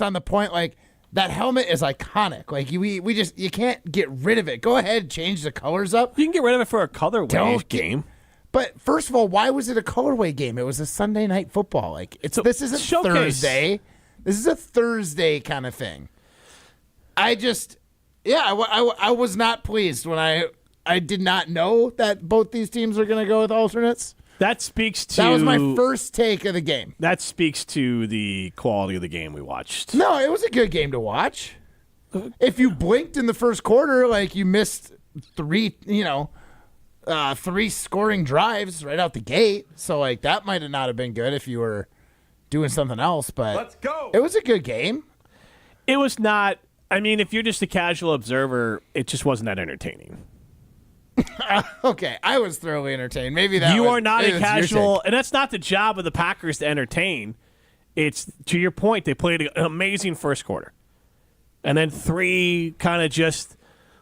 on the point, like, that helmet is iconic. Like, you can't get rid of it. Go ahead, change the colors up. You can get rid of it for a colorway game. But first of all, why was it a colorway game? It was a Sunday night football. Like, this isn't showcase. Thursday. This is a Thursday kind of thing. I was not pleased when I did not know that both these teams are going to go with alternates. That speaks to... That was my first take of the game. That speaks to the quality of the game we watched. No, it was a good game to watch. If you blinked in the first quarter, like you missed three scoring drives right out the gate. So, like, that might have not have been good if you were doing something else. But let's go. It was a good game. It was not... I mean, if you're just a casual observer, it just wasn't that entertaining. Okay, I was thoroughly entertained. Maybe that you was, are not a casual, and that's not the job of the Packers to entertain. It's, to your point, they played an amazing first quarter, and then 3 kind of just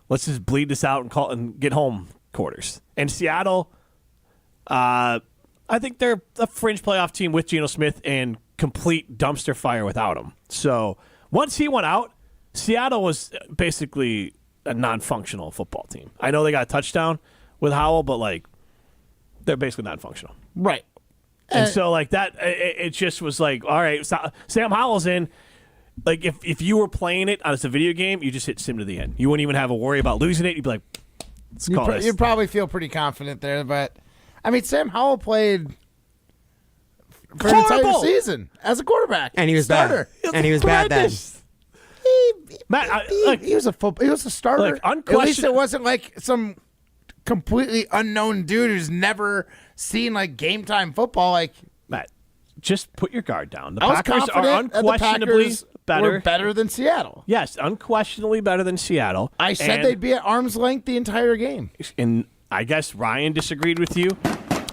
let's just bleed this out and get home quarters. And Seattle, I think they're a fringe playoff team with Geno Smith and complete dumpster fire without him. So once he went out, Seattle was basically a non-functional football team. I know they got a touchdown with Howell, but, like, they're basically non-functional. Right. And so, like, that, it just was like, all right, Sam Howell's in. Like, if you were playing it as a video game, you just hit sim to the end. You wouldn't even have a worry about losing it. You'd be like, let's call this. You'd probably feel pretty confident there, but, I mean, Sam Howell played for an entire season as a quarterback. And he was bad. And he was bad then. He was a starter. At least it wasn't like some completely unknown dude who's never seen, like, game time football. Like, Matt, just put your guard down. The I was Packers are confident that unquestionably the Packers better. were better than Seattle. Yes, unquestionably better than Seattle. I said they'd be at arm's length the entire game. And I guess Ryan disagreed with you.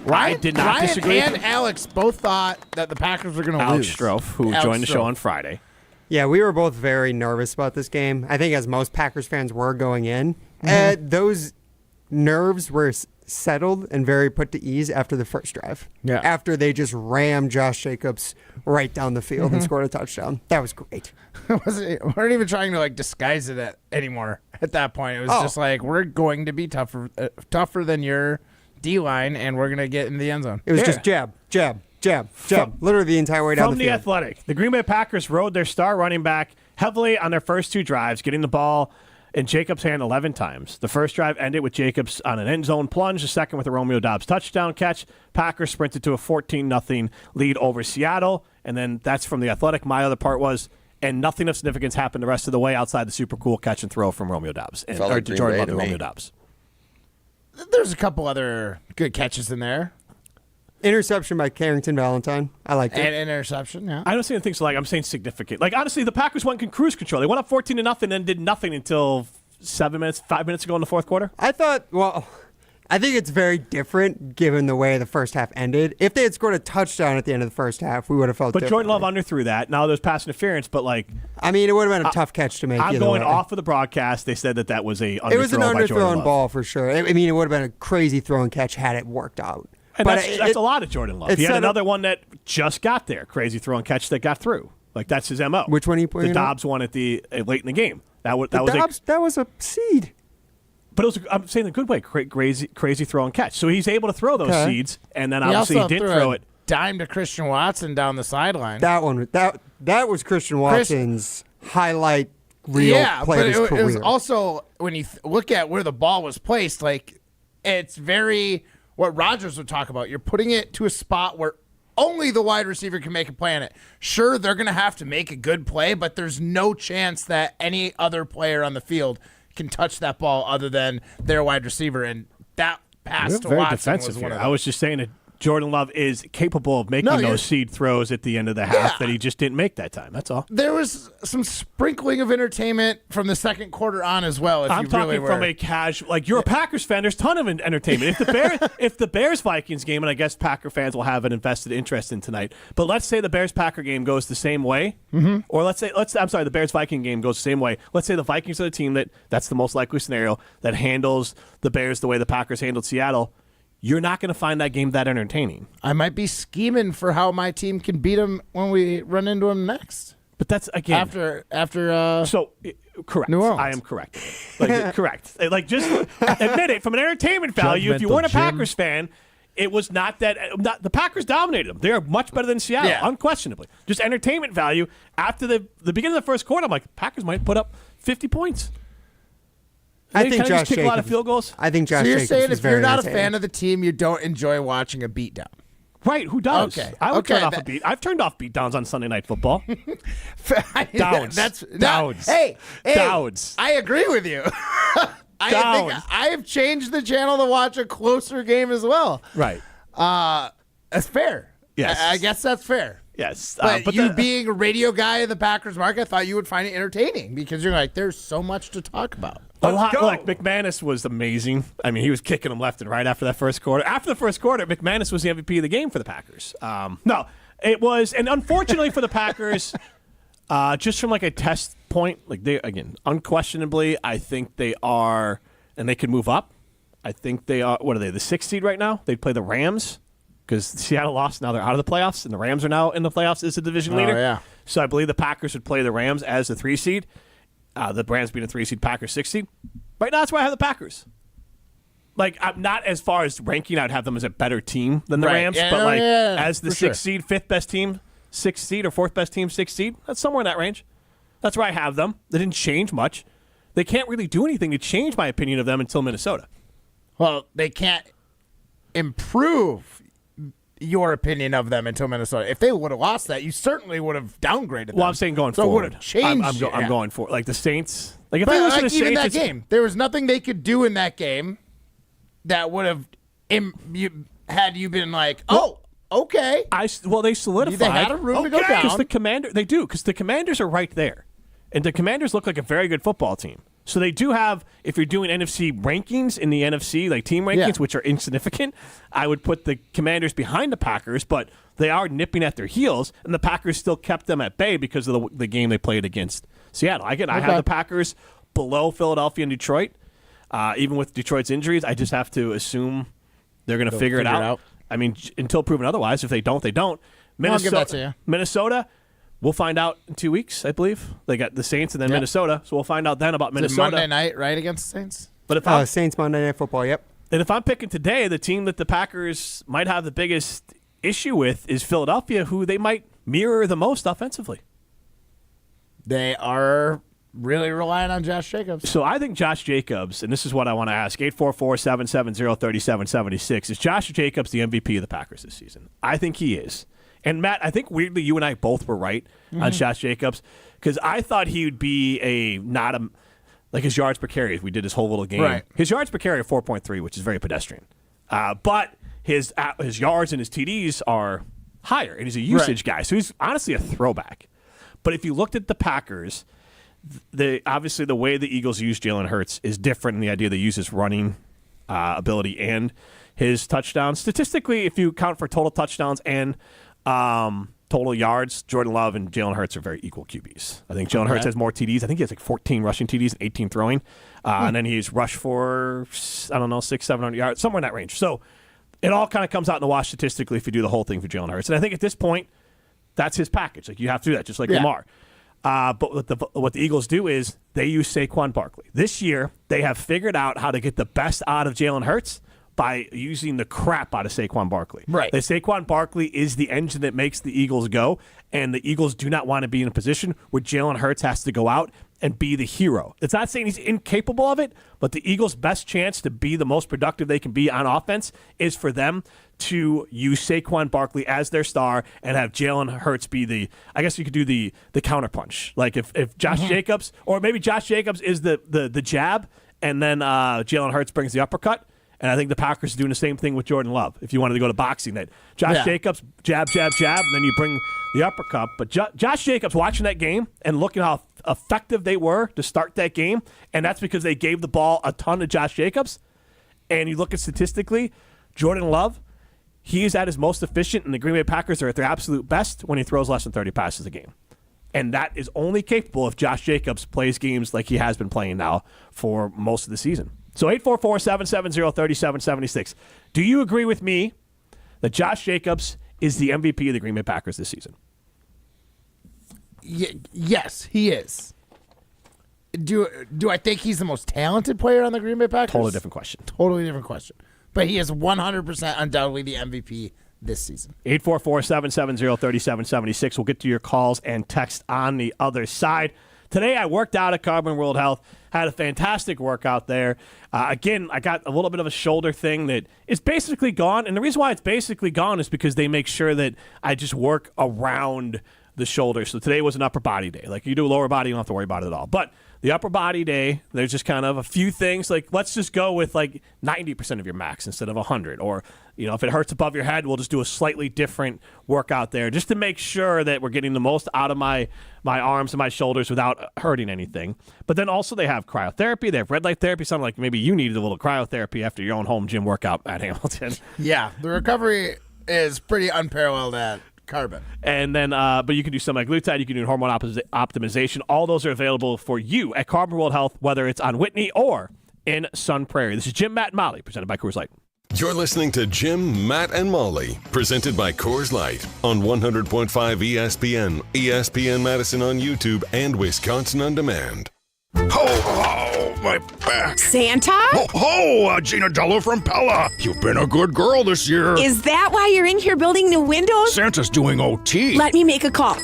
Ryan did not disagree. Ryan and Alex both thought that the Packers were going to lose. Alex Strofe, who joined the show on Friday. Yeah, we were both very nervous about this game. I think as most Packers fans were going in. Those nerves were settled and very put to ease after the first drive. Yeah. After they just rammed Josh Jacobs right down the field and scored a touchdown. That was great. We weren't even trying to, like, disguise it anymore at that point. It was just like, we're going to be tougher than your D-line, and we're going to get in the end zone. It was just jab, jab, jab, jab, literally the entire way down the field. From the Athletic, the Green Bay Packers rode their star running back heavily on their first 2 drives, getting the ball in Jacobs' hand 11 times. The first drive ended with Jacobs on an end zone plunge, the second with a Romeo Doubs touchdown catch. Packers sprinted to a 14-0 lead over Seattle, and then that's from the Athletic. My other part was, and nothing of significance happened the rest of the way outside the super cool catch and throw from Romeo Doubs. Or Jordan Love and Romeo Doubs. There's a couple other good catches in there. Interception by Carrington Valentine. I liked it. And interception, yeah. I don't see anything so, like, I'm saying significant. Like, honestly, the Packers went in cruise control. They went up 14-0 and then did nothing until 5 minutes ago in the fourth quarter. I think it's very different given the way the first half ended. If they had scored a touchdown at the end of the first half, we would have felt differently. Jordan Love underthrew that. Now there's pass interference, but, like... I mean, it would have been a tough catch to make. I'm going off of the broadcast. They said that was a underthrow. It was an underthrown ball for sure. I mean, it would have been a crazy throw and catch had it worked out. And but that's a lot of Jordan Love. He had another one that just got there. Crazy throw and catch that got through. Like, that's his MO. Which one he played? The Dobbs one at the late in the game. That was a seed. But it was, I'm saying, the good way, crazy throw and catch. So he's able to throw those seeds, and then obviously he didn't throw it. Dime to Christian Watson down the sideline. That one, that was Christian Watson's highlight reel play of his career. It was also, when you look at where the ball was placed, like, it's very what Rodgers would talk about. You're putting it to a spot where only the wide receiver can make a play on it. Sure, they're going to have to make a good play, but there's no chance that any other player on the field can touch that ball other than their wide receiver. And that pass to Watson was one of those. I was just saying that Jordan Love is capable of making those seed throws at the end of the half that he just didn't make that time. That's all. There was some sprinkling of entertainment from the second quarter on as well. I'm talking from a casual, like, you're a Packers fan. There's a ton of entertainment. If the Bears Vikings game, and I guess Packer fans will have an invested interest in tonight, but let's say the Bears Packer game goes the same way, or the Bears Viking game goes the same way. Let's say the Vikings are the team that's the most likely scenario that handles the Bears the way the Packers handled Seattle. You're not going to find that game that entertaining. I might be scheming for how my team can beat them when we run into them next. But that's again after. Correct. New Orleans. I am correct. Correct. Like just admit it from an entertainment value. If you weren't a Packers fan, it was not that. The Packers dominated them. They are much better than Seattle, unquestionably. Just entertainment value. After the beginning of the first quarter, I'm like, Packers might put up 50 points. I think Josh kick Jacobs. A lot of field goals. I think Josh So you're Jacobs saying is if very you're not a entertaining. fan of the team, you don't enjoy watching a beatdown. Right, who does? Okay. I would Okay, turn off a beat. I've turned off beatdowns on Sunday Night Football. Downs. That's Downs. Hey, Downs. I agree with you. I Downs. think I have changed the channel to watch a closer game as well. Right. That's fair. Yes. I guess that's fair. Yes. But you being a radio guy in the Packers market, I thought you would find it entertaining because you're like, there's so much to talk about. Like McManus was amazing. I mean, he was kicking them left and right after that first quarter. After the first quarter, McManus was the MVP of the game for the Packers. No, it was, and unfortunately for the Packers, just from like a test point, like they again, unquestionably, I think they are, and they can move up. I think they are. What are they? The 6th seed right now. They play the Rams because Seattle lost. Now they're out of the playoffs, and the Rams are now in the playoffs as the division leader. Yeah. So I believe the Packers would play the Rams as the 3 seed. The Rams being a 3 seed, Packers 6 seed. Right now, that's why I have the Packers. Like, I'm not as far as ranking, I'd have them as a better team than the Rams, but as the 6th seed, 5th best team, 6th seed, or 4th best team, 6th seed, that's somewhere in that range. That's where I have them. They didn't change much. They can't really do anything to change my opinion of them until Minnesota. Well, they can't improve your opinion of them until Minnesota. If they would have lost that, you certainly would have downgraded them. Well, I'm saying going so forward. it would have changed. I'm going for like the Saints. Like if But they lose to like the even Saints, that game, there was nothing they could do in that game that would have had you been like, oh, okay. They solidified. They had a room to go down. Because the Commanders are right there, and the Commanders look like a very good football team. So they do have, if you're doing NFC rankings in the NFC, like team rankings, which are insignificant, I would put the Commanders behind the Packers, but they are nipping at their heels, and the Packers still kept them at bay because of the game they played against Seattle. I have the Packers below Philadelphia and Detroit. Even with Detroit's injuries, I just have to assume they're going to figure it out. I mean, until proven otherwise, if they don't, they don't. I'll give that to you. Minnesota, we'll find out in 2 weeks, I believe. They got the Saints and then Minnesota, so we'll find out then about Minnesota. Monday night, right, against the Saints? But if Saints Monday Night Football, yep. And if I'm picking today, the team that the Packers might have the biggest issue with is Philadelphia, who they might mirror the most offensively. They are really relying on Josh Jacobs. So I think Josh Jacobs, and this is what I want to ask, 844-770-3776, is Josh Jacobs the MVP of the Packers this season? I think he is. And, Matt, I think weirdly you and I both were right on Josh Jacobs because I thought he would be like his yards per carry if we did this whole little game. Right. His yards per carry are 4.3, which is very pedestrian. But his yards and his TDs are higher, and he's a usage guy. So he's honestly a throwback. But if you looked at the Packers, obviously the way the Eagles use Jalen Hurts is different in the idea they use his running ability and his touchdowns. Statistically, if you count for total touchdowns and total yards, Jordan Love and Jalen Hurts are very equal QBs. I think Jalen Hurts has more TDs. I think he has like 14 rushing TDs and 18 throwing. And then he's rushed for, 600-700 yards, somewhere in that range. So it all kind of comes out in the wash statistically if you do the whole thing for Jalen Hurts. And I think at this point, that's his package. Like you have to do that, just like Lamar. But what the Eagles do is they use Saquon Barkley. This year, they have figured out how to get the best out of Jalen Hurts by using the crap out of Saquon Barkley. Right. The Saquon Barkley is the engine that makes the Eagles go, and the Eagles do not want to be in a position where Jalen Hurts has to go out and be the hero. It's not saying he's incapable of it, but the Eagles' best chance to be the most productive they can be on offense is for them to use Saquon Barkley as their star and have Jalen Hurts be the, I guess you could do the counterpunch. Like if Josh Jacobs, or maybe Josh Jacobs is the jab, and then Jalen Hurts brings the uppercut. And I think the Packers are doing the same thing with Jordan Love. If you wanted to go to boxing, that Josh Jacobs, jab, jab, jab, and then you bring the uppercut. But Josh Jacobs watching that game and looking how effective they were to start that game, and that's because they gave the ball a ton to Josh Jacobs. And you look at statistically, Jordan Love, he is at his most efficient, and the Green Bay Packers are at their absolute best when he throws less than 30 passes a game. And that is only capable if Josh Jacobs plays games like he has been playing now for most of the season. So 844-770-3776. Do you agree with me that Josh Jacobs is the MVP of the Green Bay Packers this season? Yes, he is. Do I think he's the most talented player on the Green Bay Packers? Totally different question. Totally different question. But he is 100% undoubtedly the MVP this season. 844-770-3776. We'll get to your calls and text on the other side. Today I worked out at Carbon World Health. Had a fantastic workout there. Again, I got a little bit of a shoulder thing that is basically gone. And the reason why it's basically gone is because they make sure that I just work around the shoulder. So today was an upper body day. Like you do lower body, you don't have to worry about it at all. But the upper body day, there's just kind of a few things. Like let's just go with like 90% of your max instead of 100. Or, if it hurts above your head, we'll just do a slightly different workout there just to make sure that we're getting the most out of my arms and my shoulders without hurting anything. But then also they have cryotherapy. They have red light therapy. Sounded like maybe you needed a little cryotherapy after your own home gym workout at Hamilton. Yeah, the recovery is pretty unparalleled at Carbon. And then, but you can do semaglutide, you can do hormone optimization. All those are available for you at Carbon World Health, whether it's on Whitney or in Sun Prairie. This is Jim, Matt, and Molly, presented by Coors Light. You're listening to Jim, Matt, and Molly, presented by Coors Light on 100.5 ESPN, ESPN Madison on YouTube, and Wisconsin On Demand. Ho, ho, my back. Santa? Ho, ho, Gina Dello from Pella. You've been a good girl this year. Is that why you're in here building new windows? Santa's doing OT. Let me make a call.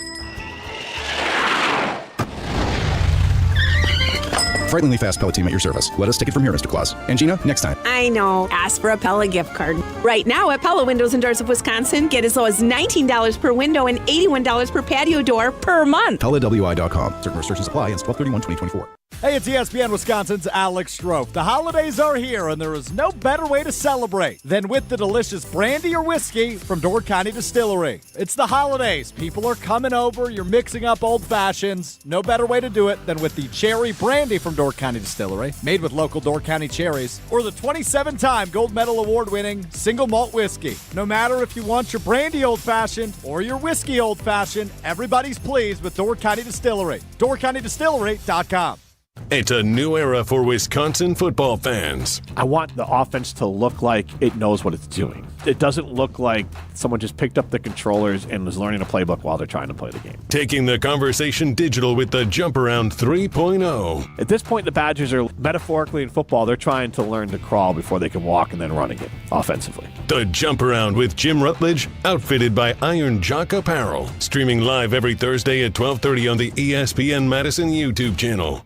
Frighteningly fast Pella team at your service. Let us take it from here, Mr. Claus. And Gina, next time. I know. Ask for a Pella gift card. Right now at Pella Windows and Doors of Wisconsin, get as low as $19 per window and $81 per patio door per month. PellaWI.com. Certain restrictions apply. Ends 12/31/2024. Hey, it's ESPN Wisconsin's Alex Strofe. The holidays are here, and there is no better way to celebrate than with the delicious brandy or whiskey from Door County Distillery. It's the holidays. People are coming over. You're mixing up old fashions. No better way to do it than with the cherry brandy from Door County Distillery, made with local Door County cherries, or the 27-time gold medal award-winning single malt whiskey. No matter if you want your brandy old-fashioned or your whiskey old-fashioned, everybody's pleased with Door County Distillery. DoorCountyDistillery.com. It's a new era for Wisconsin football fans. I want the offense to look like it knows what it's doing. It doesn't look like someone just picked up the controllers and was learning a playbook while they're trying to play the game. Taking the conversation digital with the Jump Around 3.0. At this point, the Badgers are, metaphorically in football, they're trying to learn to crawl before they can walk and then run again, offensively. The Jump Around with Jim Rutledge, outfitted by Iron Jock Apparel. Streaming live every Thursday at 12:30 on the ESPN Madison YouTube channel.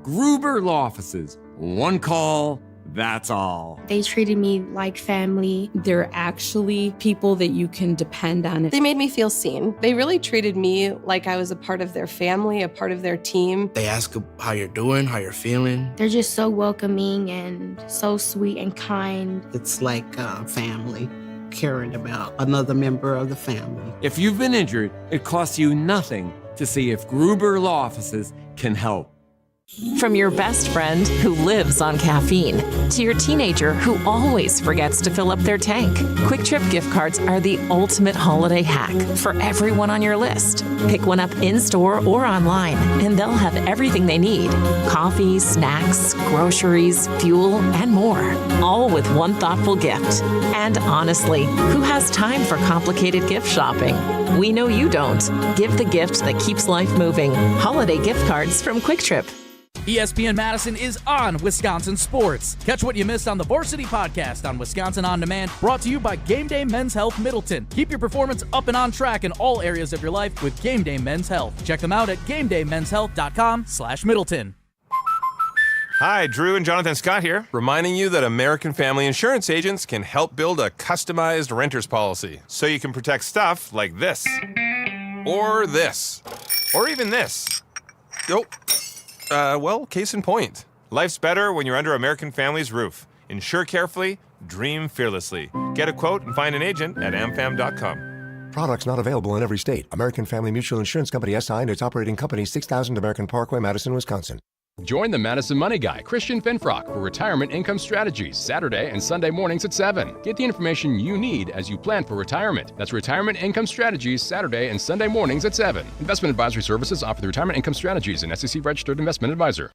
Gruber Law Offices. One call, that's all. They treated me like family. They're actually people that you can depend on. They made me feel seen. They really treated me like I was a part of their family, a part of their team. They ask how you're doing, how you're feeling. They're just so welcoming and so sweet and kind. It's like family, caring about another member of the family. If you've been injured, it costs you nothing to see if Gruber Law Offices can help. From your best friend who lives on caffeine to your teenager who always forgets to fill up their tank, Quick Trip gift cards are the ultimate holiday hack for everyone on your list. Pick one up in-store or online, and they'll have everything they need. Coffee, snacks, groceries, fuel, and more, all with one thoughtful gift. And honestly, who has time for complicated gift shopping? We know you don't. Give the gift that keeps life moving. Holiday gift cards from Quick Trip. ESPN Madison is on Wisconsin Sports. Catch what you missed on the Varsity Podcast on Wisconsin On Demand, brought to you by Game Day Men's Health Middleton. Keep your performance up and on track in all areas of your life with Game Day Men's Health. Check them out at GameDayMen'sHealth.com/Middleton. Hi, Drew and Jonathan Scott here, reminding you that American Family Insurance agents can help build a customized renter's policy so you can protect stuff like this, or this, or even this. Nope. Well, case in point. Life's better when you're under American Family's roof. Insure carefully, dream fearlessly. Get a quote and find an agent at amfam.com. Products not available in every state. American Family Mutual Insurance Company SI and its operating company, 6000 American Parkway, Madison, Wisconsin. Join the Madison Money Guy, Christian Finfrock, for Retirement Income Strategies, Saturday and Sunday mornings at 7. Get the information you need as you plan for retirement. That's Retirement Income Strategies, Saturday and Sunday mornings at 7. Investment advisory services offer the Retirement Income Strategies, an SEC-registered investment advisor.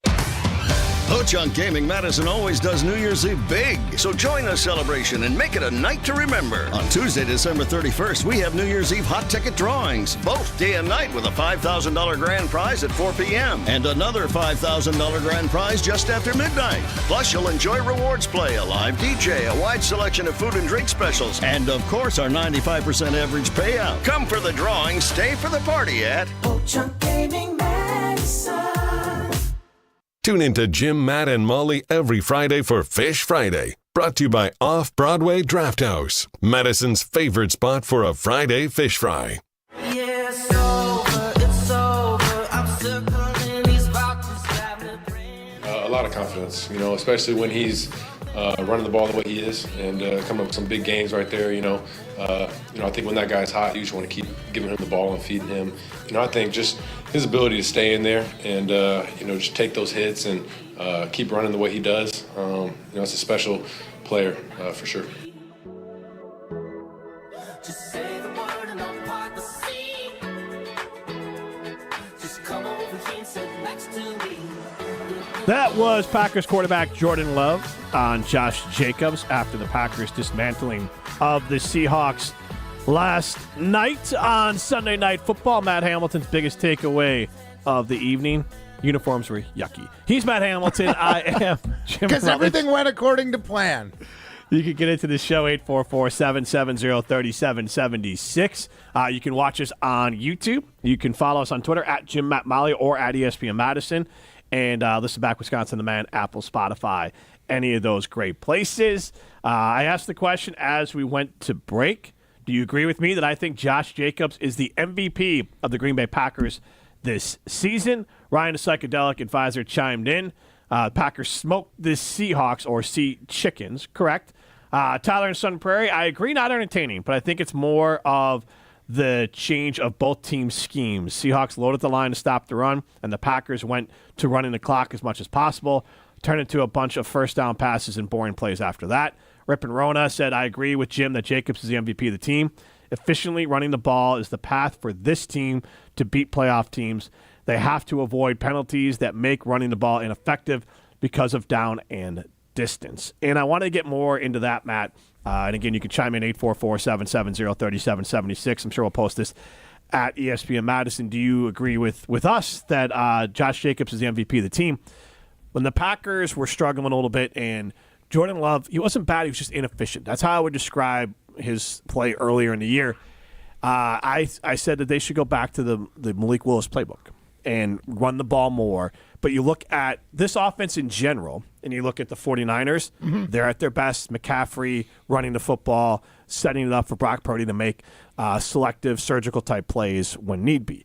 Ho-Chunk Gaming Madison always does New Year's Eve big, so join the celebration and make it a night to remember. On Tuesday, December 31st, we have New Year's Eve hot ticket drawings, both day and night, with a $5,000 grand prize at 4 p.m. and another $5,000 grand prize just after midnight. Plus, you'll enjoy rewards play, a live DJ, a wide selection of food and drink specials, and of course, our 95% average payout. Come for the drawing, stay for the party at Ho-Chunk Gaming Madison. Tune into Jim, Matt, and Molly every Friday for Fish Friday. Brought to you by Off-Broadway Draft House, Madison's favorite spot for a Friday fish fry. Yeah, it's over, I'm circling these boxes. A lot of confidence, especially when he's running the ball the way he is and coming up with some big games right there. I think when that guy's hot, you just want to keep giving him the ball and feeding him. I think just his ability to stay in there and just take those hits and keep running the way he does. It's a special player for sure. Just say the word and I'll part the sea. Just come over here and sit next to me. That was Packers quarterback Jordan Love on Josh Jacobs after the Packers dismantling of the Seahawks last night on Sunday Night Football. Matt Hamilton's biggest takeaway of the evening: uniforms were yucky. He's Matt Hamilton. I am Jim. Because everything went according to plan. You can get into the show, 844-770-3776. You can watch us on YouTube. You can follow us on Twitter at Jim Matt Molly or at ESPN Madison. And listen back, Wisconsin The Man, Apple, Spotify, any of those great places. I asked the question as we went to break. Do you agree with me that I think Josh Jacobs is the MVP of the Green Bay Packers this season? Ryan, the psychedelic advisor, chimed in. Packers smoked the Seahawks, or Sea Chickens, correct? Tyler in Sun Prairie, I agree, not entertaining, but I think it's more of the change of both teams' schemes. Seahawks loaded the line to stop the run, and the Packers went to running the clock as much as possible, turned into a bunch of first down passes and boring plays after that. Rip and Rona said, I agree with Jim that Jacobs is the MVP of the team. Efficiently running the ball is the path for this team to beat playoff teams. They have to avoid penalties that make running the ball ineffective because of down and distance. And I want to get more into that, Matt. And again, you can chime in 844-770-3776. I'm sure we'll post this at ESPN Madison. Do you agree with us that Josh Jacobs is the MVP of the team? When the Packers were struggling a little bit and Jordan Love, he wasn't bad, he was just inefficient. That's how I would describe his play earlier in the year. I said that they should go back to the Malik Willis playbook and run the ball more. But you look at this offense in general, and you look at the 49ers, they're at their best. McCaffrey running the football, setting it up for Brock Purdy to make selective, surgical-type plays when need be.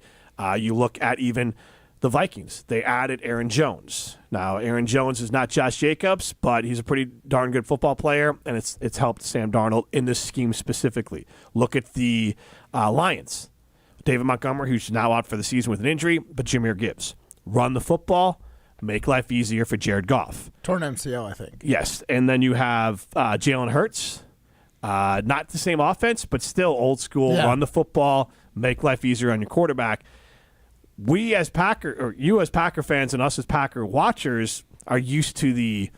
You look at even the Vikings. They added Aaron Jones. Now, Aaron Jones is not Josh Jacobs, but he's a pretty darn good football player, and it's helped Sam Darnold in this scheme specifically. Look at the Lions. David Montgomery, who's now out for the season with an injury, but Jahmyr Gibbs. Run the football, make life easier for Jared Goff. Torn MCL, I think. Yes, and then you have Jalen Hurts. Not the same offense, but still old school. Yeah. Run the football, make life easier on your quarterback. You as Packer fans and us as Packer watchers are used to the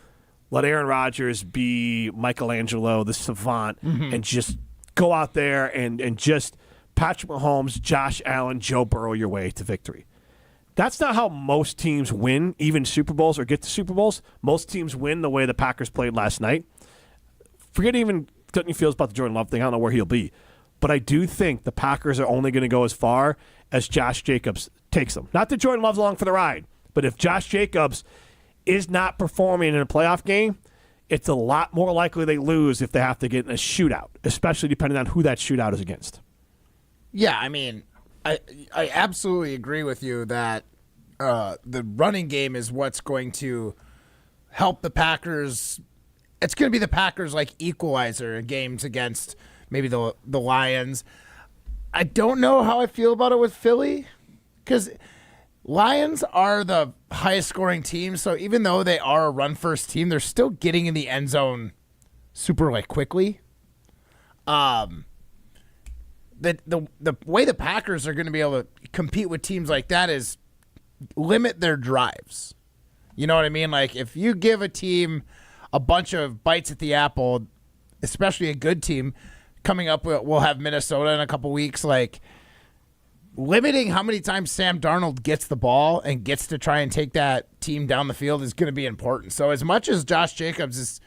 let Aaron Rodgers be Michelangelo, the savant, and just go out there and just Patrick Mahomes, Josh Allen, Joe Burrow your way to victory. That's not how most teams win, even Super Bowls or get to Super Bowls. Most teams win the way the Packers played last night. Forget even what you feels about the Jordan Love thing. I don't know where he'll be. But I do think the Packers are only going to go as far as Josh Jacobs takes them. Not that Jordan Love's along for the ride, but if Josh Jacobs is not performing in a playoff game, it's a lot more likely they lose if they have to get in a shootout, especially depending on who that shootout is against. Yeah, I mean, I absolutely agree with you that the running game is what's going to help the Packers. It's going to be the Packers' like equalizer in games against maybe the Lions. I don't know how I feel about it with Philly because Lions are the highest scoring team. So even though they are a run first team, they're still getting in the end zone super like quickly. The way the Packers are going to be able to compete with teams like that is limit their drives. You know what I mean? Like, if you give a team a bunch of bites at the apple, especially a good team, coming up, we'll have Minnesota in a couple weeks, like, limiting how many times Sam Darnold gets the ball and gets to try and take that team down the field is going to be important. So as much as Josh Jacobs is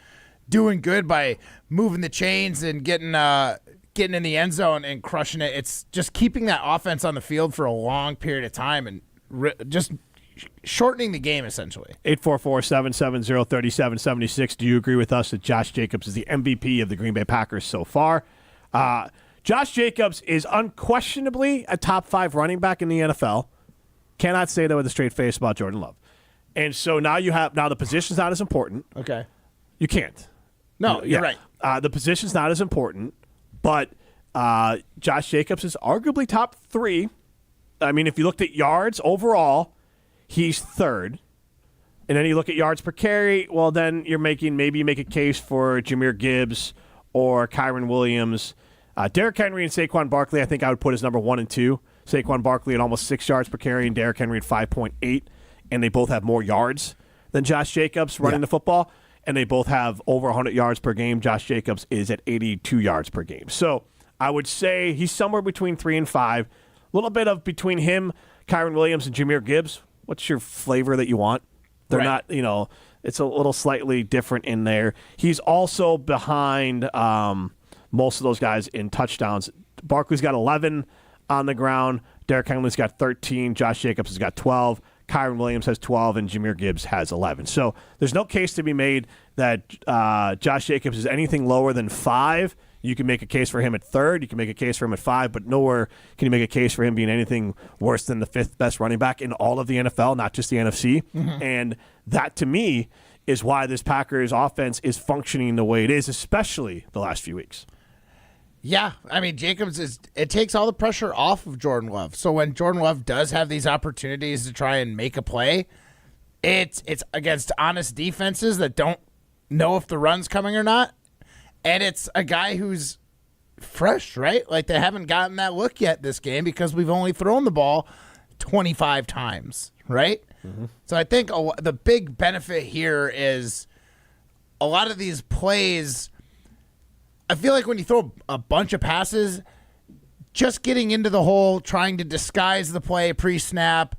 doing good by moving the chains and getting in the end zone and crushing it, it's just keeping that offense on the field for a long period of time and just shortening the game, essentially. 844-770-3776. Do you agree with us that Josh Jacobs is the MVP of the Green Bay Packers so far? Josh Jacobs is unquestionably a top 5 running back in the NFL. Cannot say that with a straight face about Jordan Love. And so now the position's not as important. Okay. You can't. No, you're right. The position's not as important, but Josh Jacobs is arguably top 3. I mean, if you looked at yards overall, he's 3rd. And then you look at yards per carry, well, then maybe you make a case for Jahmyr Gibbs or Kyron Williams. Derrick Henry and Saquon Barkley, I think I would put as number 1 and 2. Saquon Barkley at almost 6 yards per carry and Derrick Henry at 5.8. And they both have more yards than Josh Jacobs running the football. And they both have over 100 yards per game. Josh Jacobs is at 82 yards per game. So I would say he's somewhere between 3 and 5. A little bit of between him, Kyron Williams, and Jahmyr Gibbs. What's your flavor that you want? They're not, it's a little slightly different in there. He's also behind most of those guys in touchdowns. Barkley's got 11 on the ground. Derrick Henry's got 13. Josh Jacobs has got 12. Kyron Williams has 12, and Jahmyr Gibbs has 11. So there's no case to be made that Josh Jacobs is anything lower than 5. You can make a case for him at 3rd. You can make a case for him at 5, but nowhere can you make a case for him being anything worse than the 5th best running back in all of the NFL, not just the NFC. Mm-hmm. And that, to me, is why this Packers offense is functioning the way it is, especially the last few weeks. Yeah, I mean, it takes all the pressure off of Jordan Love. So when Jordan Love does have these opportunities to try and make a play, it's against honest defenses that don't know if the run's coming or not. And it's a guy who's fresh, right? Like, they haven't gotten that look yet this game because we've only thrown the ball 25 times, right? Mm-hmm. So I think the big benefit here is a lot of these plays, I feel like when you throw a bunch of passes, just getting into the hole, trying to disguise the play pre-snap,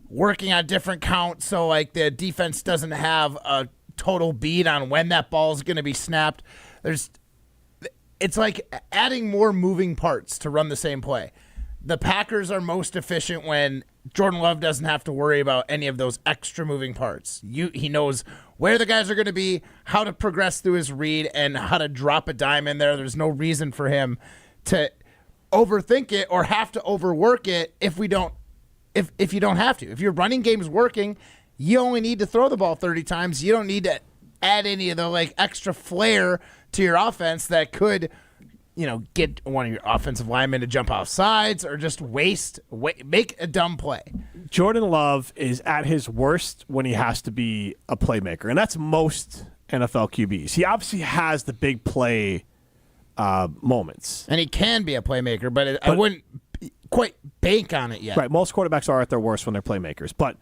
working on different counts so like the defense doesn't have a total beat on when that ball is going to be snapped. It's like adding more moving parts to run the same play. The Packers are most efficient when Jordan Love doesn't have to worry about any of those extra moving parts. He knows where the guys are going to be, how to progress through his read, and how to drop a dime in there. There's no reason for him to overthink it or have to overwork it if you don't have to. If your running game is working, you only need to throw the ball 30 times. You don't need to add any of the like extra flair to your offense that could, get one of your offensive linemen to jump off sides or just make a dumb play. Jordan Love is at his worst when he has to be a playmaker, and that's most NFL QBs. He obviously has the big play moments. And he can be a playmaker, but I wouldn't quite bank on it yet. Right, most quarterbacks are at their worst when they're playmakers, but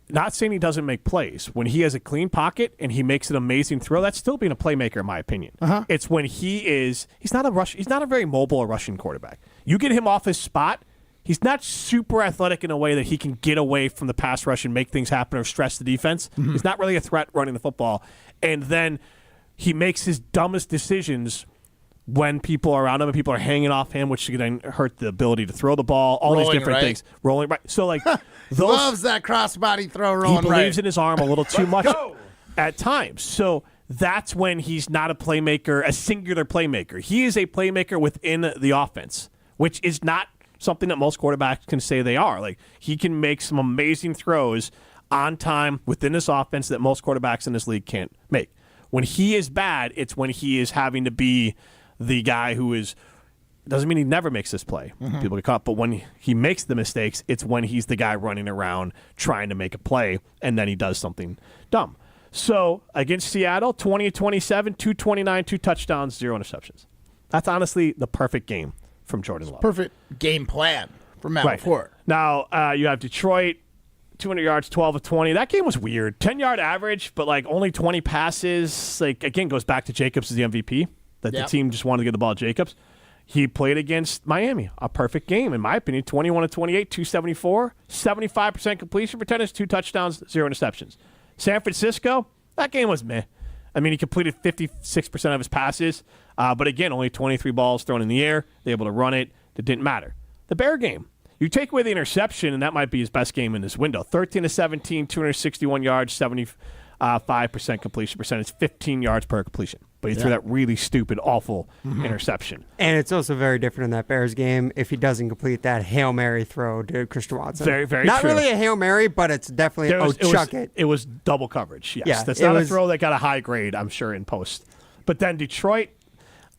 not saying he doesn't make plays. When he has a clean pocket and he makes an amazing throw, that's still being a playmaker, in my opinion. Uh-huh. It's when he's not a very mobile or rushing quarterback. You get him off his spot, he's not super athletic in a way that he can get away from the pass rush and make things happen or stress the defense. Mm-hmm. He's not really a threat running the football. And then he makes his dumbest decisions when people are around him and people are hanging off him, which can hurt the ability to throw the ball, all these different things. Rolling right. So, like, loves that crossbody throw rolling right. He believes in his arm a little too much at times. So that's when he's not a playmaker, a singular playmaker. He is a playmaker within the offense, which is not something that most quarterbacks can say they are. Like, he can make some amazing throws on time within this offense that most quarterbacks in this league can't make. When he is bad, it's when he is having to be the guy who is, doesn't mean he never makes this play. Mm-hmm. People get caught, but when he makes the mistakes, it's when he's the guy running around trying to make a play, and then he does something dumb. So against Seattle, 20-27, 229, 2 touchdowns, 0 interceptions. That's honestly the perfect game from Jordan Love. Perfect game plan from Matt LaFleur. Now, you have Detroit, 200 yards, 12 of 20. That game was weird. 10-yard average, but like only 20 passes. Like, again, goes back to Jacobs as the MVP, that the team just wanted to get the ball to Jacobs. He played against Miami, a perfect game, in my opinion. 21 of 28, 274, 75% completion percentage, 2 touchdowns, 0 interceptions. San Francisco, that game was meh. I mean, he completed 56% of his passes, but again, only 23 balls thrown in the air. They were able to run it. It didn't matter. The Bear game, you take away the interception, and that might be his best game in this window. 13 of 17, 261 yards, 75% completion percentage, 15 yards per completion. But he threw that really stupid, awful interception. And it's also very different in that Bears game if he doesn't complete that Hail Mary throw to Christian Watson. Very, very Not true. really a Hail Mary, but it's definitely chuck it. It was double coverage, yes. Yeah, That's not a throw that got a high grade, I'm sure, in post. But then Detroit,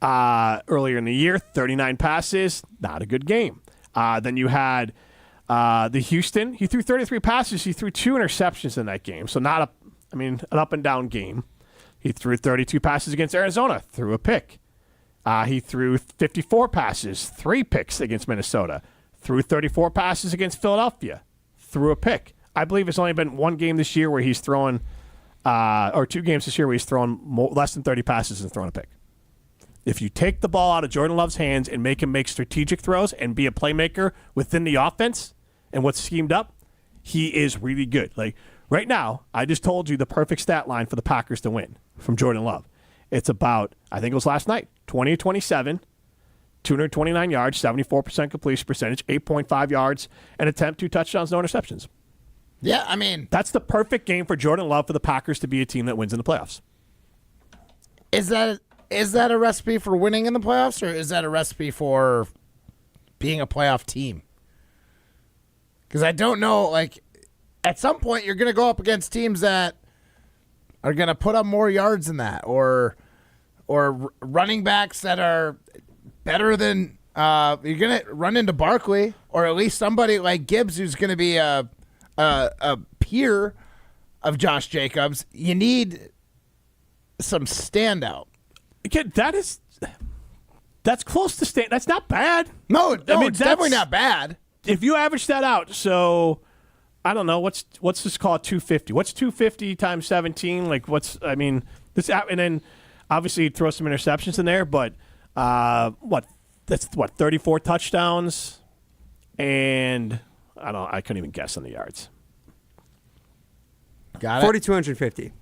earlier in the year, 39 passes, not a good game. Then you had the Houston. He threw 33 passes. He threw 2 interceptions in that game. So an up and down game. He threw 32 passes against Arizona, threw a pick. He threw 54 passes, 3 picks against Minnesota. Threw 34 passes against Philadelphia, threw a pick. I believe it's only been 1 game this year where he's thrown, or 2 games this year where he's thrown less than 30 passes and thrown a pick. If you take the ball out of Jordan Love's hands and make him make strategic throws and be a playmaker within the offense and what's schemed up, he is really good. Like right now, I just told you the perfect stat line for the Packers to win from Jordan Love. It's about, I think it was last night, 20-27, 229 yards, 74% completion percentage, 8.5 yards, an attempt, 2 touchdowns, no interceptions. Yeah, I mean, that's the perfect game for Jordan Love for the Packers to be a team that wins in the playoffs. Is that a recipe for winning in the playoffs, or is that a recipe for being a playoff team? Because I don't know, like, at some point you're going to go up against teams that are going to put up more yards than that, or running backs that are better than you're going to run into Barkley, or at least somebody like Gibbs who's going to be a peer of Josh Jacobs. You need some standout. Again, that's close to stand. That's not bad. No, it's definitely not bad. If you average that out, so I don't know what's this called 250. What's 250 times 17? Like this, and then obviously throw some interceptions in there, but that's 34 touchdowns, and I couldn't even guess on the yards. Got it. 4,250.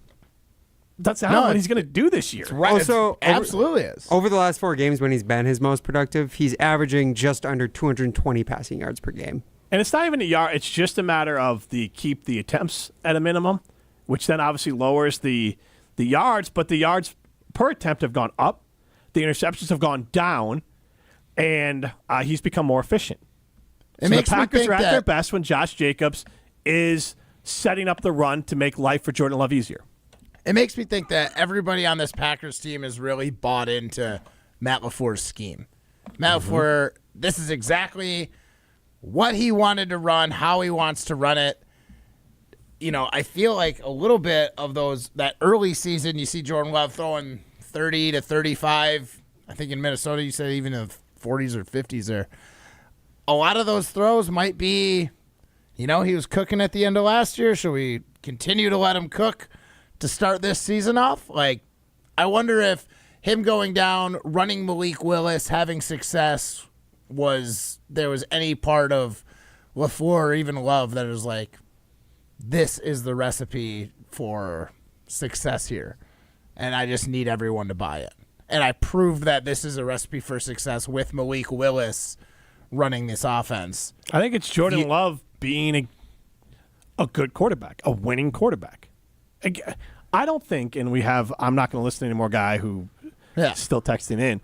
That's what he's going to do this year. Right. Also, absolutely is. Over the last 4 games when he's been his most productive, he's averaging just under 220 passing yards per game. And it's not even a yard. It's just a matter of keep the attempts at a minimum, which then obviously lowers the yards. But the yards per attempt have gone up. The interceptions have gone down. And he's become more efficient. So the Packers are at their best when Josh Jacobs is setting up the run to make life for Jordan Love easier. It makes me think that everybody on this Packers team is really bought into Matt LaFleur's scheme. Matt LaFleur, this is exactly what he wanted to run, how he wants to run it. You know, I feel like a little bit of that early season, you see Jordan Love throwing 30 to 35. I think in Minnesota you said even in the 40s or 50s there. A lot of those throws might be, he was cooking at the end of last year. Should we continue to let him cook to start this season off? Like, I wonder if him going down, running Malik Willis, having success, there was any part of LaFleur or even Love that is like, this is the recipe for success here, and I just need everyone to buy it. And I proved that this is a recipe for success with Malik Willis running this offense. I think it's Jordan Love being a good quarterback, a winning quarterback. I don't think, and I'm not going to listen to any more guy who still texting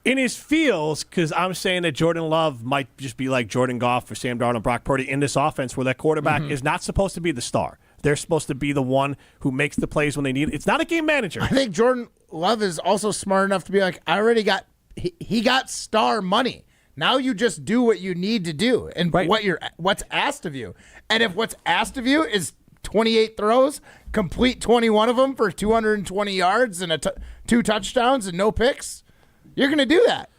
in his feels, because I'm saying that Jordan Love might just be like Jordan Goff or Sam Darnold and Brock Purdy in this offense where that quarterback is not supposed to be the star. They're supposed to be the one who makes the plays when they need it. It's not a game manager. I think Jordan Love is also smart enough to be like, I already got he got star money. Now you just do what you need to do and what's asked of you. And if what's asked of you is 28 throws, complete 21 of them for 220 yards and 2 touchdowns and no picks, you're going to do that.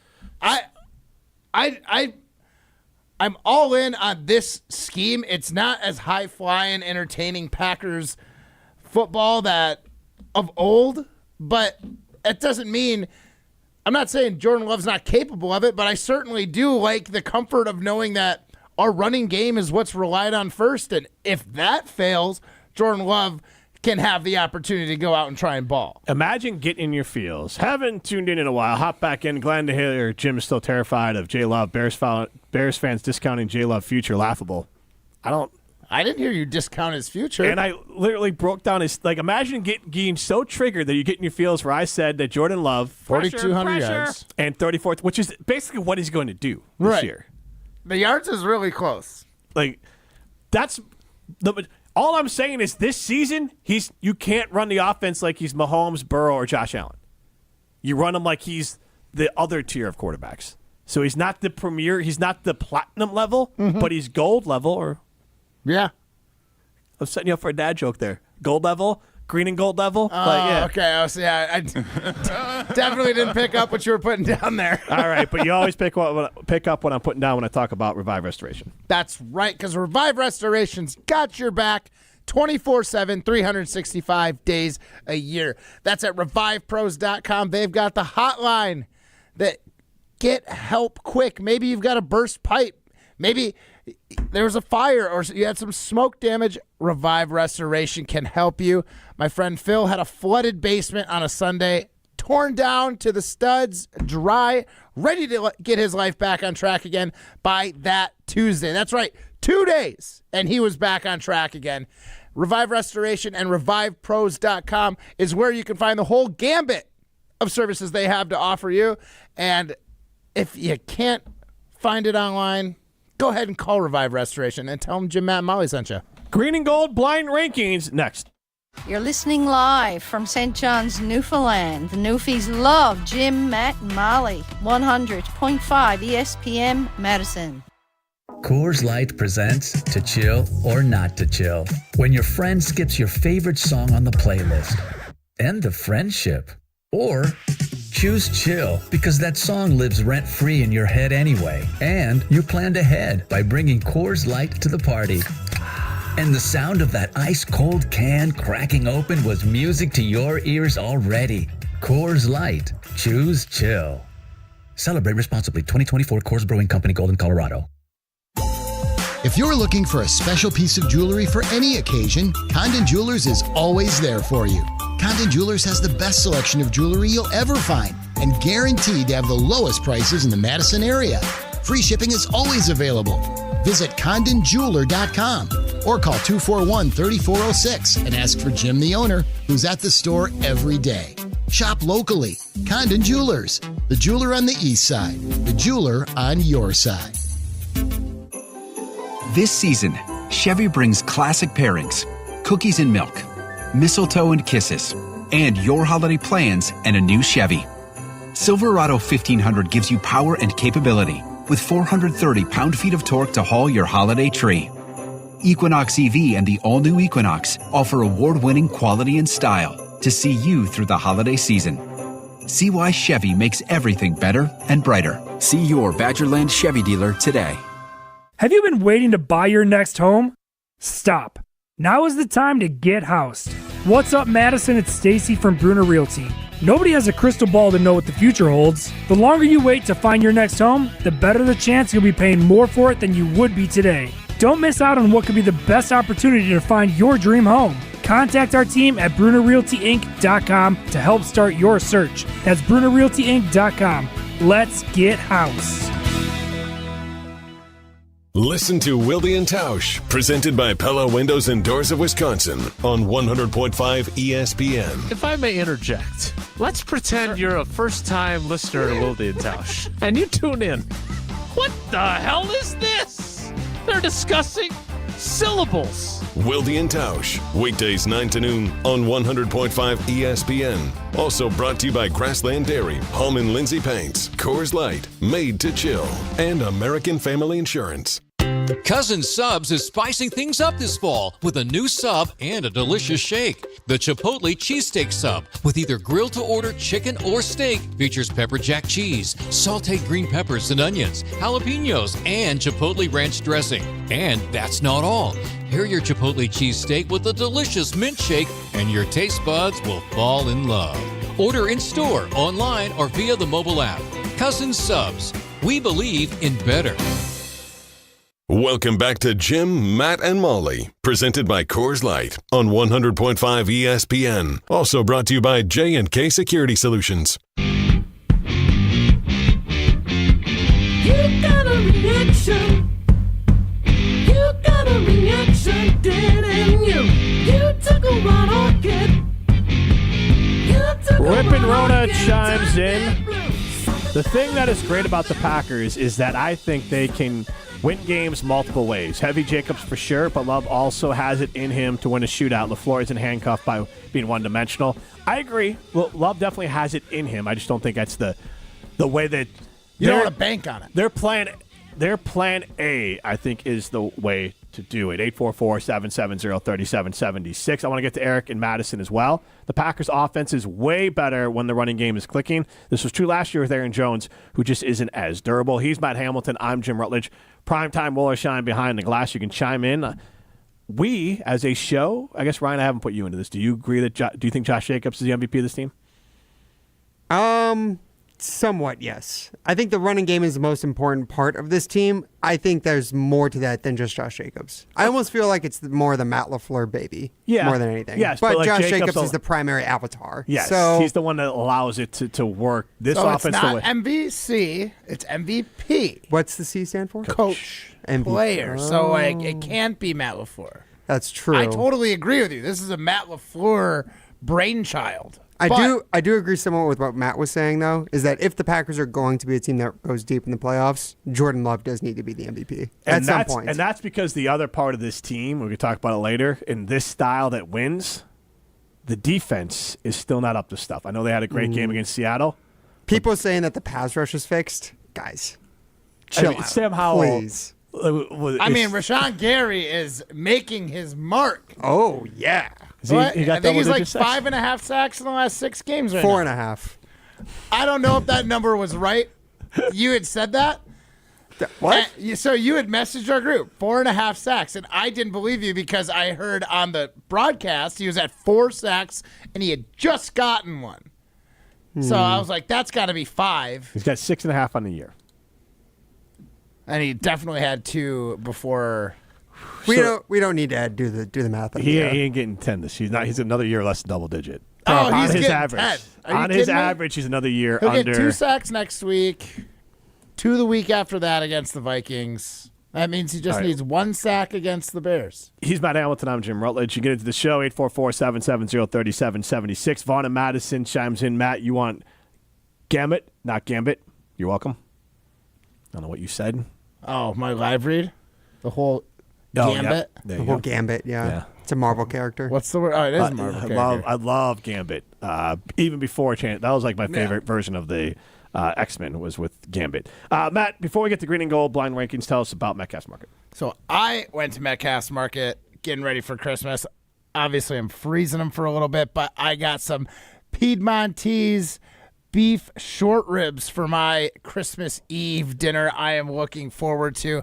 I'm all in on this scheme. It's not as high-flying, entertaining Packers football that of old, but it doesn't mean I'm not saying Jordan Love's not capable of it, but I certainly do like the comfort of knowing that our running game is what's relied on first, and if that fails, Jordan Love can have the opportunity to go out and try and ball. Imagine getting in your feels. Haven't tuned in a while. Hop back in. Glad to hear Jim is still terrified of J. Love. Bears fans discounting J. Love future. Laughable. I didn't hear you discount his future. And I literally broke down his, imagine getting so triggered that you get in your feels where I said that Jordan Love, 4,200 yards. And 34th, which is basically what he's going to do this year. The yards is really close. All I'm saying is this season, you can't run the offense like he's Mahomes, Burrow, or Josh Allen. You run him like he's the other tier of quarterbacks. So he's not the premier, he's not the platinum level, but he's gold level. Yeah. I'm setting you up for a dad joke there. Gold level, green and gold level. Okay. I definitely didn't pick up what you were putting down there. All right, but you always pick up what I'm putting down when I talk about Revive Restoration. That's right, because Revive Restoration's got your back 24/7, 365 days a year. That's at revivepros.com. They've got the hotline that get help quick. Maybe you've got a burst pipe. Maybe there was a fire or you had some smoke damage. Revive Restoration can help you. My friend Phil had a flooded basement on a Sunday, torn down to the studs, dry, ready to get his life back on track again by that Tuesday. That's right, 2 days, and he was back on track again. Revive Restoration and revivepros.com is where you can find the whole gambit of services they have to offer you. And if you can't find it online, go ahead and call Revive Restoration and tell them Jim, Matt, and Molly sent you. Green and Gold Blind Rankings next. You're listening live from St. John's, Newfoundland. The Newfies love Jim, Matt, and Molly. 100.5 ESPN Madison. Coors Light presents To Chill or Not to Chill. When your friend skips your favorite song on the playlist. End the friendship. Or choose chill because that song lives rent-free in your head anyway. And you planned ahead by bringing Coors Light to the party. And the sound of that ice-cold can cracking open was music to your ears already. Coors Light. Choose chill. Celebrate responsibly. 2024 Coors Brewing Company, Golden, Colorado. If you're looking for a special piece of jewelry for any occasion, Condon Jewelers is always there for you. Condon Jewelers has the best selection of jewelry you'll ever find and guaranteed to have the lowest prices in the Madison area. Free shipping is always available. Visit CondonJeweler.com or call 241-3406 and ask for Jim, the owner, who's at the store every day. Shop locally. Condon Jewelers, the jeweler on the east side, the jeweler on your side. This season, Chevy brings classic pairings, cookies and milk, mistletoe and kisses, and your holiday plans and a new Chevy. Silverado 1500 gives you power and capability with 430 pound-feet of torque to haul your holiday tree. Equinox EV and the all-new Equinox offer award-winning quality and style to see you through the holiday season. See why Chevy makes everything better and brighter. See your Badgerland Chevy dealer today. Have you been waiting to buy your next home? Stop. Now is the time to get housed. What's up, Madison? It's Stacy from Bruner Realty. Nobody has a crystal ball to know what the future holds. The longer you wait to find your next home, the better the chance you'll be paying more for it than you would be today. Don't miss out on what could be the best opportunity to find your dream home. Contact our team at BrunerRealtyInc.com to help start your search. That's BrunerRealtyInc.com. Let's get housed. Listen to Wilde and Tausch, presented by Pella Windows and Doors of Wisconsin on 100.5 ESPN. If I may interject, let's pretend you're a first-time listener to Wilde and Tausch, and you tune in. What the hell is this? They're discussing syllables. Wilde and Tausch, weekdays 9 to noon on 100.5 ESPN. Also brought to you by Grassland Dairy, Home and Lindsay Paints, Coors Light, Made to Chill, and American Family Insurance. Cousin Subs is spicing things up this fall with a new sub and a delicious shake. The Chipotle Cheesesteak Sub, with either grilled-to-order chicken or steak, features pepper jack cheese, sauteed green peppers and onions, jalapenos, and Chipotle ranch dressing. And that's not all. Pair your Chipotle cheesesteak with a delicious mint shake, and your taste buds will fall in love. Order in-store, online, or via the mobile app. Cousin Subs. We believe in better. Welcome back to Jim, Matt, and Molly, presented by Coors Light on 100.5 ESPN. Also brought to you by J&K Security Solutions. You got a reaction. You got a reaction, didn't you? You took a run on it. Rippin' Rona chimes in. The thing that is great about the Packers is that I think they can win games multiple ways. Heavy Jacobs for sure, but Love also has it in him to win a shootout. LaFleur isn't handcuffed by being one-dimensional. I agree. Well, Love definitely has it in him. I just don't think that's the way that you don't want to bank on it. Their plan A, I think, is the way to do it. 844-770-3776. I want to get to Eric and Madison as well. The Packers' offense is way better when the running game is clicking. This was true last year with Aaron Jones, who just isn't as durable. He's Matt Hamilton. I'm Jim Rutledge. Primetime will or shine behind the glass. You can chime in. We, as a show, I guess, Ryan, I haven't put you into this. Do you agree that do you think Josh Jacobs is the MVP of this team? Somewhat, yes. I think the running game is the most important part of this team. I think there's more to that than just Josh Jacobs. I almost feel like it's more the Matt LaFleur baby more than anything. Yes, but like Josh Jacobs is the primary avatar. Yes, so he's the one that allows it to work. This so offense. It's not MVC, it's MVP. What's the C stand for? Coach. MVP. Player. So it can't be Matt LaFleur. That's true. I totally agree with you. This is a Matt LaFleur brainchild. I do agree somewhat with what Matt was saying, though, is that if the Packers are going to be a team that goes deep in the playoffs, Jordan Love does need to be the MVP at some point. And that's because the other part of this team, we're going to talk about it later, in this style that wins, the defense is still not up to stuff. I know they had a great game against Seattle. People saying that the pass rush is fixed. Guys, chill out, Sam Howell, please. I mean, Rashawn Gary is making his mark. Oh, yeah. I think he's like 5.5 sacks in the last 6 games right 4.5. I don't know if that number was right. You had said that? What? So you had messaged our group, 4.5 sacks, and I didn't believe you because I heard on the broadcast he was at 4 sacks and he had just gotten one. So I was like, that's got to be 5. He's got 6.5 on the year. And he definitely had 2 before. We don't need to do the math. He ain't getting 10 this year. He's another year less than double digit. Oh, on he's his getting average. 10. On his average, he's another year He'll under. get 2 sacks next week, 2 the week after that against the Vikings. That means he just needs 1 sack against the Bears. He's Matt Hamilton. I'm Jim Rutledge. You get into the show, 844-770-3776. Vaughn and Madison chimes in. Matt, you want Gambit, not Gambit. You're welcome. I don't know what you said. Oh, my live read? The whole Gambit? Yep. The whole Gambit, yeah. It's a Marvel character. What's the word? Oh, it is a Marvel character. I love Gambit. Even before that was like my favorite version of the X-Men was with Gambit. Matt, before we get to Green and Gold blind rankings, tell us about Metcalf's Market. So I went to Metcalf's Market getting ready for Christmas. Obviously, I'm freezing them for a little bit, but I got some Piedmontese beef short ribs for my Christmas Eve dinner I am looking forward to.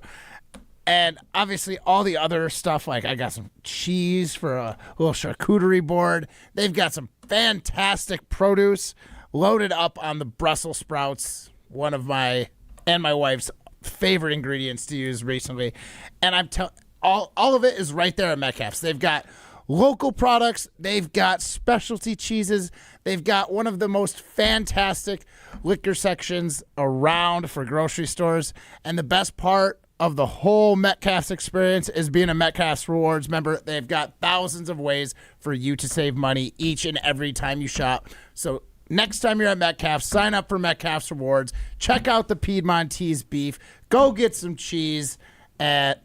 And obviously all the other stuff, like I got some cheese for a little charcuterie board. They've got some fantastic produce loaded up on the Brussels sprouts, one of my and my wife's favorite ingredients to use recently. And all of it is right there at Metcalf's. They've got local products. They've got specialty cheeses. They've got one of the most fantastic liquor sections around for grocery stores. And the best part of the whole Metcalf's experience is being a Metcalf's Rewards member. They've got thousands of ways for you to save money each and every time you shop. So next time you're at Metcalf's, sign up for Metcalf's Rewards. Check out the Piedmontese beef. Go get some cheese. And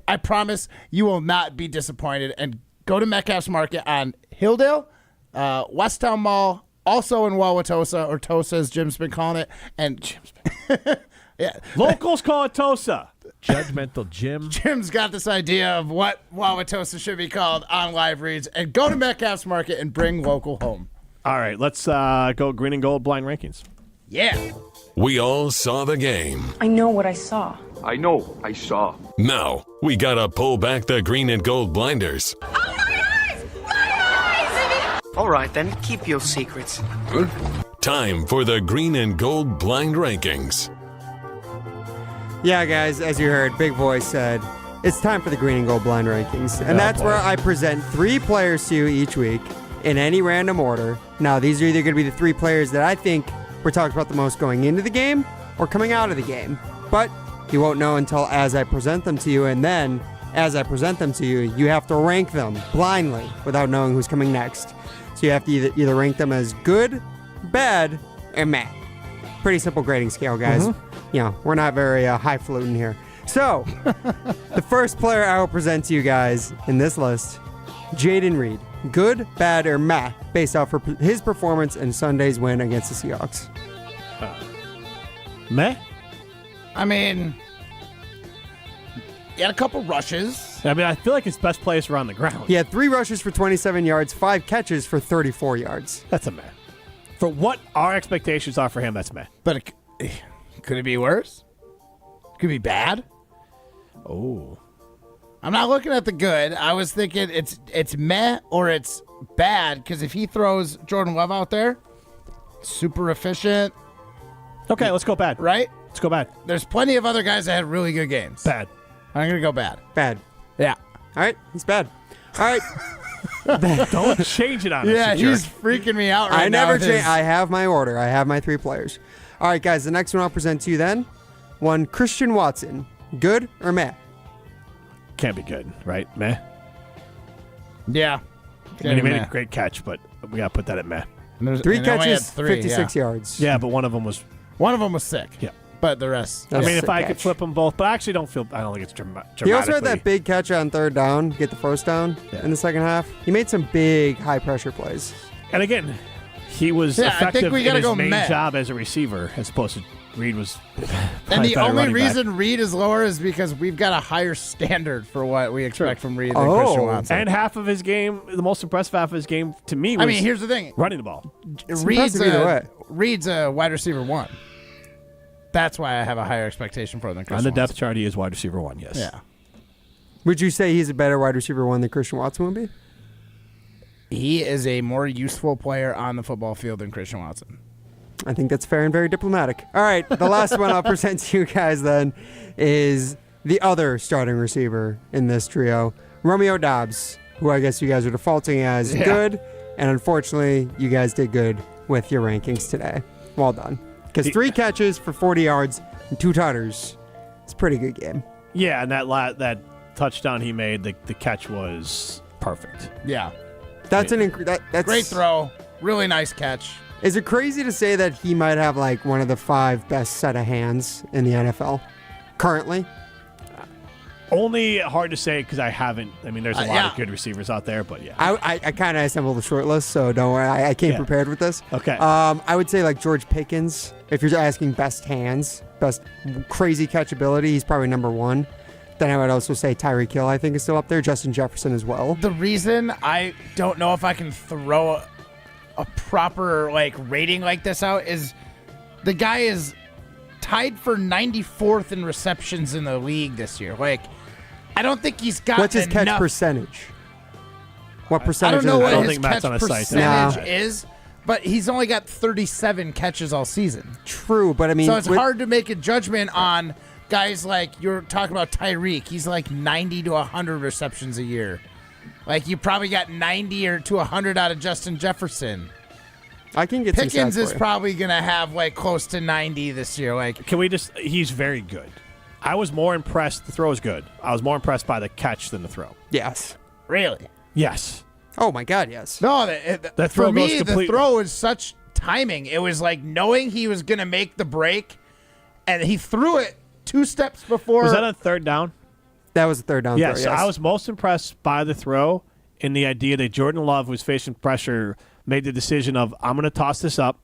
I promise you will not be disappointed. And go to Metcalf's Market on Hilldale, Westtown Mall, also in Wauwatosa, or Tosa as Jim's been calling it. And yeah. Locals call it Tosa. Judgmental Jim. Jim's got this idea of what Wauwatosa should be called on live reads, and go to Metcalf's Market and bring local home. All right, let's go green and gold blind rankings. Yeah. We all saw the game. I know what I saw. I know I saw. Now, we gotta pull back the green and gold blinders. All right, then, keep your secrets. Time for the green and gold blind rankings. Yeah, guys, as you heard, Big Boy said, it's time for the green and gold blind rankings. And that's where I present 3 players to you each week in any random order. Now, these are either going to be the 3 players that I think were talked about the most going into the game or coming out of the game. But you won't know until as I present them to you, and then as I present them to you, you have to rank them blindly without knowing who's coming next. So you have to either rank them as good, bad, or meh. Pretty simple grading scale, guys. You know, we're not very highfalutin here. So, the first player I will present to you guys in this list, Jaden Reed. Good, bad, or meh, based off his performance in Sunday's win against the Seahawks. Meh? I mean, he had a couple rushes. I mean, I feel like his best plays were on the ground. He had 3 rushes for 27 yards, 5 catches for 34 yards. That's a meh. For what our expectations are for him, that's meh. But could it be worse? Could it be bad? Oh. I'm not looking at the good. I was thinking it's meh or it's bad, because if he throws Jordan Love out there, super efficient. Okay, let's go bad. Right? Let's go bad. There's plenty of other guys that had really good games. Bad. I'm going to go bad. Bad. Yeah. All right, he's bad. All right. Don't change it on us. Yeah, you he's jerk. freaking me out right now. I never change. I have my order. I have my 3 players. All right, guys, the next one I'll present to you then. One, Christian Watson. Good or meh? Can't be good, right? Meh. Yeah. I mean, he made a great catch, but we got to put that at meh. 3 catches, 56 yards. Yeah, but one of them was sick. Yeah. But the rest. I mean, if I could flip them both, but I actually don't think it's dramatic. He also had that big catch on 3rd down, get the first down in the second half. He made some big high-pressure plays. And again, he was I effective think we in gotta his go main meh. job as a receiver, as opposed to Reed was. And the only running back. reason Reed is lower is because we've got a higher standard for what we expect from Reed than Christian Watson. And half of his game, the most impressive half of his game to me was here's the thing. running the ball. Reed's a wide receiver 1. That's why I have a higher expectation for him than Christian On the depth Watson. chart, he is wide receiver 1, yes. Yeah. Would you say he's a better wide receiver 1 than Christian Watson would be? He is a more useful player on the football field than Christian Watson. I think that's fair and very diplomatic. All right, the last one I'll present to you guys then is the other starting receiver in this trio, Romeo Doubs, who I guess you guys are defaulting as good, and unfortunately, you guys did good with your rankings today. Well done. Because 3 catches for 40 yards and 2 tutters. It's a pretty good game. Yeah, and that touchdown he made, the catch was perfect. Yeah. That's that's great throw. Really nice catch. Is it crazy to say that he might have like one of the 5 best set of hands in the NFL currently? Only hard to say because I haven't. I mean, there's a lot of good receivers out there, but yeah. I kind of assembled a short list, so don't worry. I came prepared with this. Okay. I would say like George Pickens. If you're asking best hands, best crazy catchability, he's probably number 1. Then I would also say Tyreek Hill, I think, is still up there. Justin Jefferson as well. The reason I don't know if I can throw a proper rating like this out is the guy is tied for 94th in receptions in the league this year. I don't think he's got What's his enough. catch percentage? What percentage? I don't know what his think Matt's catch on a site. percentage is, but he's only got 37 catches all season. True, but I mean, so it's hard to make a judgment on guys like you're talking about Tyreek. He's like 90 to 100 receptions a year. You probably got 90 or to 100 out of Justin Jefferson. I can get Pickens some is probably going to have close to 90 this year. Can we just? He's very good. I was more impressed. The throw is good. I was more impressed by the catch than the throw. Yes. Really? Yes. Oh my God, yes. No, that for throw me, goes the complete. throw is such timing. It was knowing he was going to make the break, and he threw it 2 steps before. Was that on 3rd down? That was a 3rd down throw, Yes, yes. I was most impressed by the throw in the idea that Jordan Love, who was facing pressure, made the decision of, I'm going to toss this up,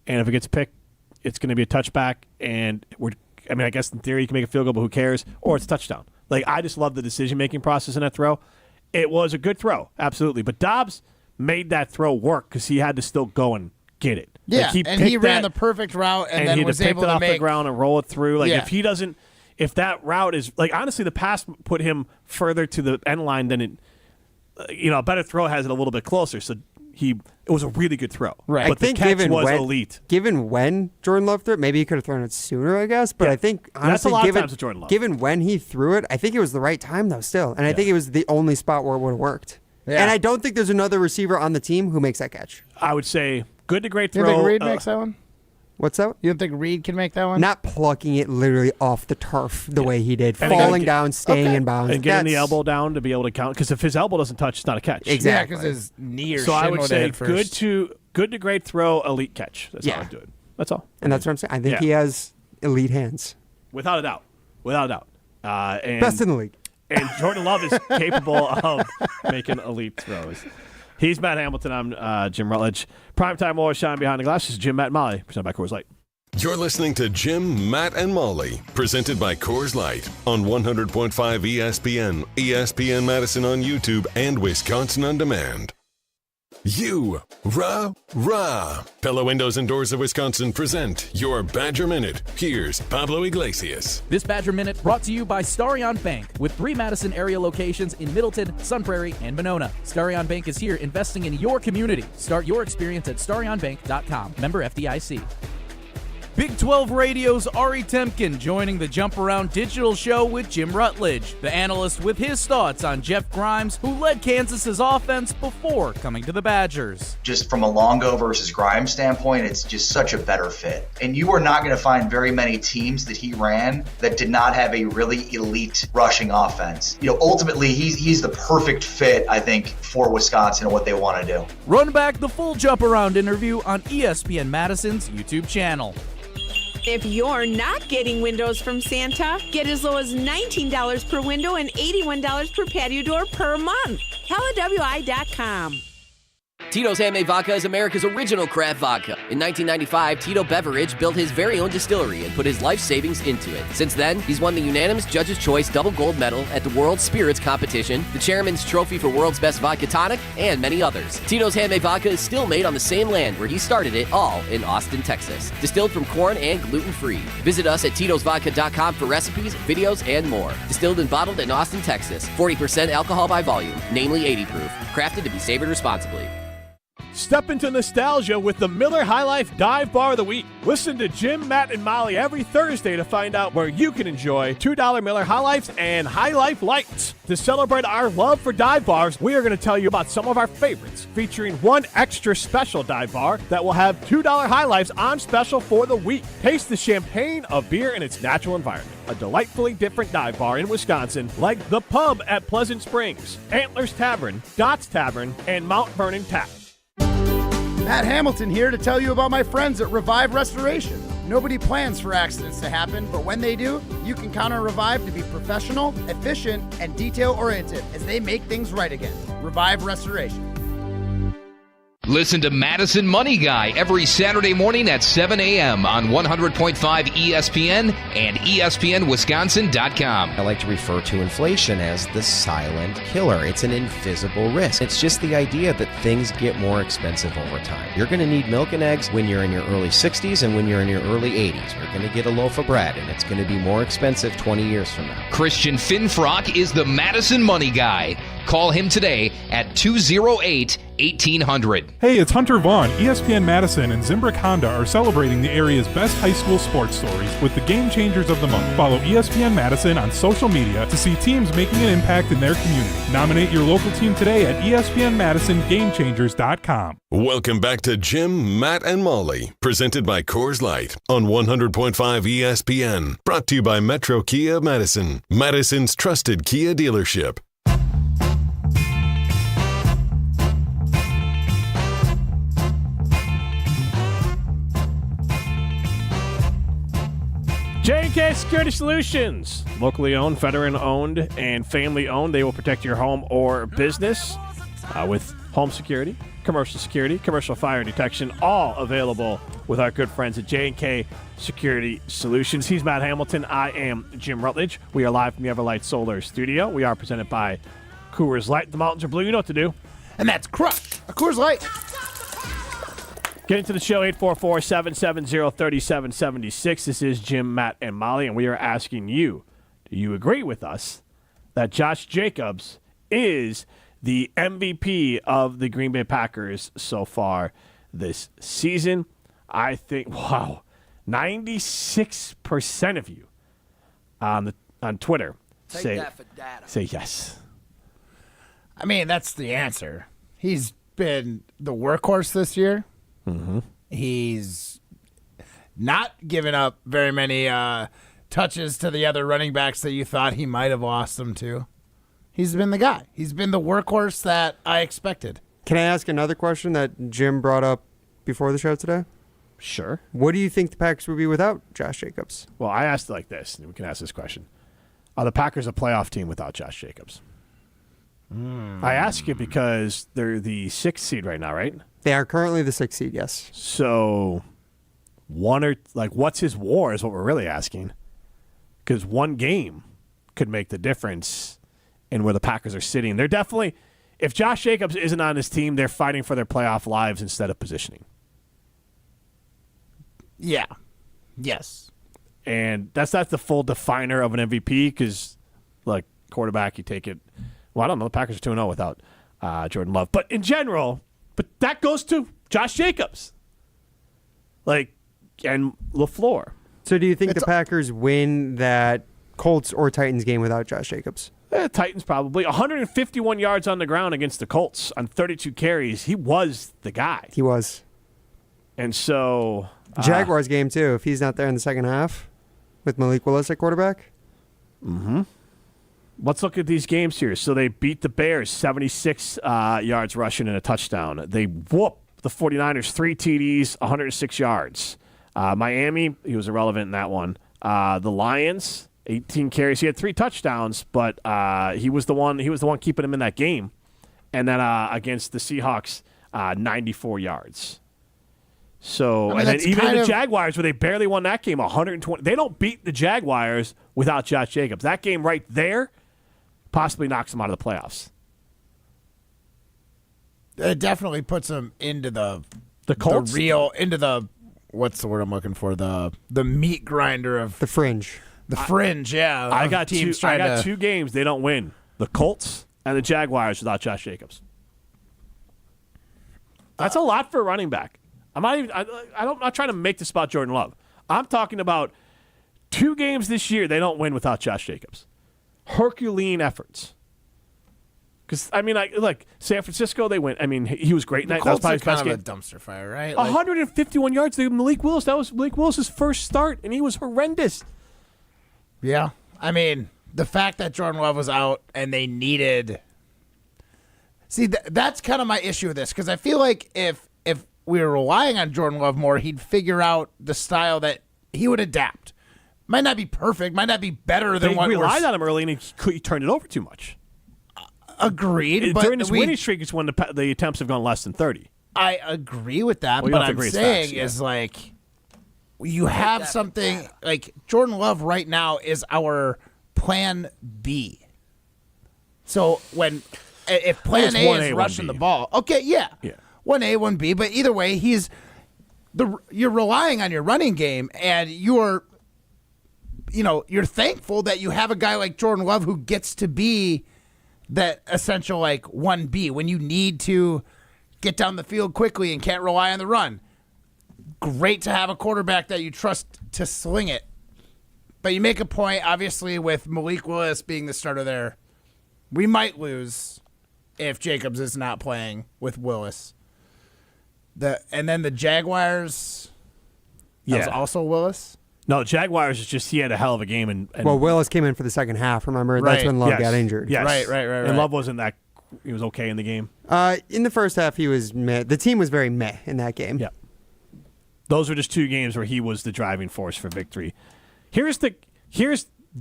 and if it gets picked, it's going to be a touchback, and we're I mean, I guess in theory you can make a field goal, but who cares? Or it's a touchdown. Like, I just love the decision-making process in that throw. It was a good throw, absolutely. But Dobbs made that throw work because he had to still go and get it. Yeah, like he ran the perfect route and then he was picked able it to off make the ground and roll it through. Like, Yeah. if that route is, like, honestly, the pass put him further to the end line than it, a better throw has it a little bit closer. So it was a really good throw. Right. But the catch was elite. Given when Jordan Love threw it, maybe he could have thrown it sooner, I guess. But I think, honestly, that's a lot of times with Jordan Love. Given when he threw it, I think it was the right time, though, still. And I think it was the only spot where it would have worked. Yeah. And I don't think there's another receiver on the team who makes that catch. I would say good to great You throw. think Reed makes that one? What's that? You don't think Reed can make that one? Not plucking it literally off the turf the way he did, falling down, staying in bounds. And getting the elbow down to be able to count. Because if his elbow doesn't touch, it's not a catch. Exactly. Yeah, because his knee or So I shin would would say hit first. good to great throw, elite catch. That's how I would do it. That's all. And that's what I'm saying. I think he has elite hands. Without a doubt. And Best in the league. And Jordan Love is capable of making elite throws. He's Matt Hamilton. I'm Jim Rutledge. Primetime always shine behind the glass. This is Jim, Matt, and Molly, presented by Coors Light. You're listening to Jim, Matt, and Molly, presented by Coors Light on 100.5 ESPN, ESPN Madison on YouTube, and Wisconsin On Demand. Rah. Pella Windows and Doors of Wisconsin present your Badger Minute. Here's Pablo Iglesias. This Badger Minute brought to you by Starion Bank, with 3 Madison area locations in Middleton, Sun Prairie, and Monona. Starion Bank is here investing in your community. Start your experience at starionbank.com. Member FDIC. Big 12 Radio's Ari Temkin joining the Jump Around Digital Show with Jim Rutledge, the analyst with his thoughts on Jeff Grimes, who led Kansas's offense before coming to the Badgers. Just from a Longo versus Grimes standpoint, it's just such a better fit. And you are not going to find very many teams that he ran that did not have a really elite rushing offense. Ultimately, he's the perfect fit, I think, for Wisconsin and what they want to do. Run back the full Jump Around interview on ESPN Madison's YouTube channel. If you're not getting windows from Santa, get as low as $19 per window and $81 per patio door per month. PellaWI.com. Tito's Handmade Vodka is America's original craft vodka. In 1995, Tito Beveridge built his very own distillery and put his life savings into it. Since then, he's won the unanimous Judge's Choice Double Gold Medal at the World Spirits Competition, the Chairman's Trophy for World's Best Vodka Tonic, and many others. Tito's Handmade Vodka is still made on the same land where he started it, all in Austin, Texas. Distilled from corn and gluten-free. Visit us at Tito'sVodka.com for recipes, videos, and more. Distilled and bottled in Austin, Texas. 40% alcohol by volume, namely 80 proof. Crafted to be savored responsibly. Step into nostalgia with the Miller High Life Dive Bar of the Week. Listen to Jim, Matt, and Molly every Thursday to find out where you can enjoy $2 Miller High Lifes and High Life Lights. To celebrate our love for dive bars, we are going to tell you about some of our favorites, featuring one extra special dive bar that will have $2 High Lifes on special for the week. Taste the champagne of beer in its natural environment. A delightfully different dive bar in Wisconsin, like The Pub at Pleasant Springs, Antlers Tavern, Dots Tavern, and Mount Vernon Tap. Matt Hamilton here to tell you about my friends at Revive Restoration. Nobody plans for accidents to happen, but when they do, you can count on Revive to be professional, efficient, and detail-oriented as they make things right again. Revive Restoration. Listen to Madison Money Guy every Saturday morning at 7 a.m. on 100.5 ESPN and ESPNWisconsin.com. I like to refer to inflation as the silent killer. It's an invisible risk. It's just the idea that things get more expensive over time. You're going to need milk and eggs when you're in your early 60s and when you're in your early 80s. You're going to get a loaf of bread, and it's going to be more expensive 20 years from now. Christian Finfrock is the Madison Money Guy. Call him today at 208-1800. Hey, it's Hunter Vaughn. ESPN Madison and Zimbrick Honda are celebrating the area's best high school sports stories with the Game Changers of the Month. Follow ESPN Madison on social media to see teams making an impact in their community. Nominate your local team today at ESPNMadisonGameChangers.com. Welcome back to Jim, Matt, and Molly, presented by Coors Light on 100.5 ESPN. Brought to you by Metro Kia Madison, Madison's trusted Kia dealership. J&K Security Solutions. Locally owned, veteran-owned, and family-owned. They will protect your home or business. with home security, commercial fire detection, all available with our good friends at J&K Security Solutions. He's Matt Hamilton. I am Jim Rutledge. We are live from the Everlight Solar Studio. We are presented by Coors Light. The mountains are blue. You know what to do. And that's Crush, a Coors Light. Get into the show, 844-770-3776. This is Jim, Matt, and Molly, and we are asking you, do you agree with us that Josh Jacobs is the MVP of the Green Bay Packers so far this season? I think, 96% of you on Twitter say yes. I mean, that's the answer. He's been the workhorse this year. Mm-hmm. He's not given up very many touches to the other running backs that you thought he might have lost them to. He's been the guy. He's been the workhorse that I expected. Can I ask another question that Jim brought up before the show today? Sure. What do you think the Packers would be without Josh Jacobs? Well, I asked it like this, and we can ask this question. Are the Packers a playoff team without Josh Jacobs? I ask you because they're the 6th seed right now, right? They are currently the 6th seed, yes. So, what's his war is what we're really asking. Because one game could make the difference in where the Packers are sitting. They're definitely, if Josh Jacobs isn't on his team, they're fighting for their playoff lives instead of positioning. Yeah. Yes. And that's not the full definer of an MVP because, like, quarterback, you take it. Well, I don't know. The Packers are 2-0 without Jordan Love. But in general, that goes to Josh Jacobs. And LaFleur. So do you think the Packers win that Colts or Titans game without Josh Jacobs? Titans probably. 151 yards on the ground against the Colts on 32 carries. He was the guy. He was. And so... Jaguars game, too, if he's not there in the second half with Malik Willis at quarterback. Mm-hmm. Let's look at these games here. So they beat the Bears 76 yards rushing and a touchdown. They whooped the 49ers 3 TDs, 106 yards. Miami, he was irrelevant in that one. The Lions, 18 carries. He had 3 touchdowns, but he was the one keeping him in that game. And then against the Seahawks, 94 yards. So, and then even the Jaguars, where they barely won that game, 120. They don't beat the Jaguars without Josh Jacobs. That game right there possibly knocks them out of the playoffs. It definitely puts them into the Colts? into the, what's the word I'm looking for? The meat grinder of the fringe. The fringe, yeah. I got 2 games they don't win. The Colts and the Jaguars without Josh Jacobs. That's a lot for a running back. I'm not trying to make this about Jordan Love. I'm talking about 2 games this year they don't win without Josh Jacobs. Herculean efforts. Because, San Francisco, they win. I mean, he was great. That was probably his best game. Kind of a dumpster fire, right? 151 yards to Malik Willis. That was Malik Willis' first start, and he was horrendous. Yeah. I mean, the fact that Jordan Love was out and they needed... See, that's kind of my issue with this, because I feel like if we were relying on Jordan Love more, he'd figure out the style that he would adapt. Might not be perfect, might not be better than what we relied on him early, and he turned it over too much. Agreed. During this winning streak is when the attempts have gone less than 30. I agree with that, but I'm saying is you have something like Jordan Love right now is our plan B. So if plan A is rushing the ball, okay, yeah. 1A, 1B, but either way, you're relying on your running game, and you're thankful that you have a guy like Jordan Love who gets to be that essential 1B when you need to get down the field quickly and can't rely on the run. Great to have a quarterback that you trust to sling it. But you make a point, obviously, with Malik Willis being the starter there. We might lose if Jacobs is not playing with Willis. And then the Jaguars, that was also Willis? No, Jaguars is just he had a hell of a game. And well, Willis came in for the second half, remember? Right. That's when Love got injured. Yes. Right. And Love wasn't that – he was okay in the game. In the first half, he was meh. The team was very meh in that game. Yeah. Those were just 2 games where he was the driving force for victory. Here's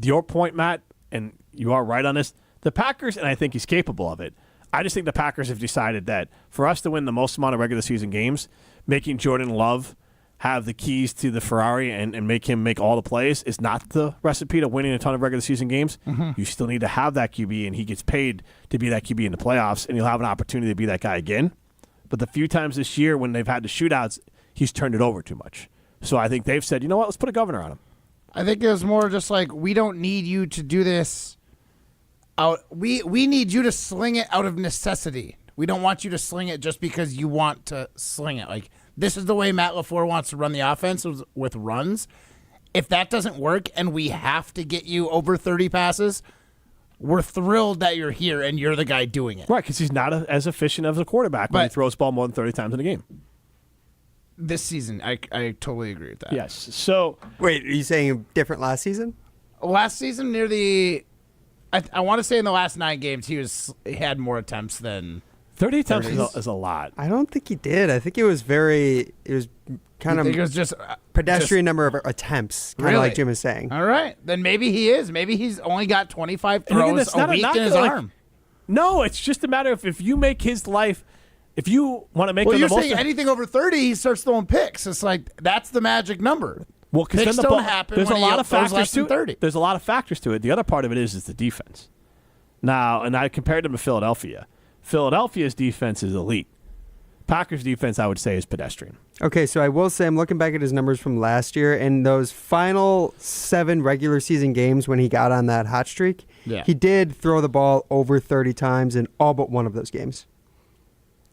your point, Matt, and you are right on this. The Packers, and I think he's capable of it, I just think the Packers have decided that for us to win the most amount of regular season games, making Jordan Love have the keys to the Ferrari and make him make all the plays is not the recipe to winning a ton of regular season games. Mhm. You still need to have that QB, and he gets paid to be that QB in the playoffs, and he'll have an opportunity to be that guy again. But the few times this year when they've had the shootouts, he's turned it over too much. So I think they've said, you know what, let's put a governor on him. I think it was more just like, we don't need you to do this out. We need you to sling it out of necessity. We don't want you to sling it just because you want to sling it. Like, this is the way Matt LaFleur wants to run the offense with runs. If that doesn't work and we have to get you over 30 passes, we're thrilled that you're here and you're the guy doing it. Right, because he's not as efficient as a quarterback when he throws the ball more than 30 times in a game. This season, I totally agree with that. Yes. So, wait, are you saying different last season? Last season, near the, I want to say in the last 9 games, he had more attempts than 30 attempts is a lot. I don't think he did. I think it was kind of it was just pedestrian number of attempts, kind of like Jim is saying. All right, then maybe he is. Maybe he's only got 25 And again, throws that's a not week knock in his on, like, arm. No, it's just a matter of if you make his life, if you want to make Well, him you're the most. saying anything over 30, he starts throwing picks. It's like, that's the magic number. Well, because then Picks the don't ball, happen there's a when lot he of throws factors less to than 30. it. There's a lot of factors to it. The other part of it is the defense. Now, and I compared them to Philadelphia. Philadelphia's defense is elite. Packers' defense, I would say, is pedestrian. Okay, so I will say I'm looking back at his numbers from last year, and those final 7 regular season games when he got on that hot streak, he did throw the ball over 30 times in all but one of those games.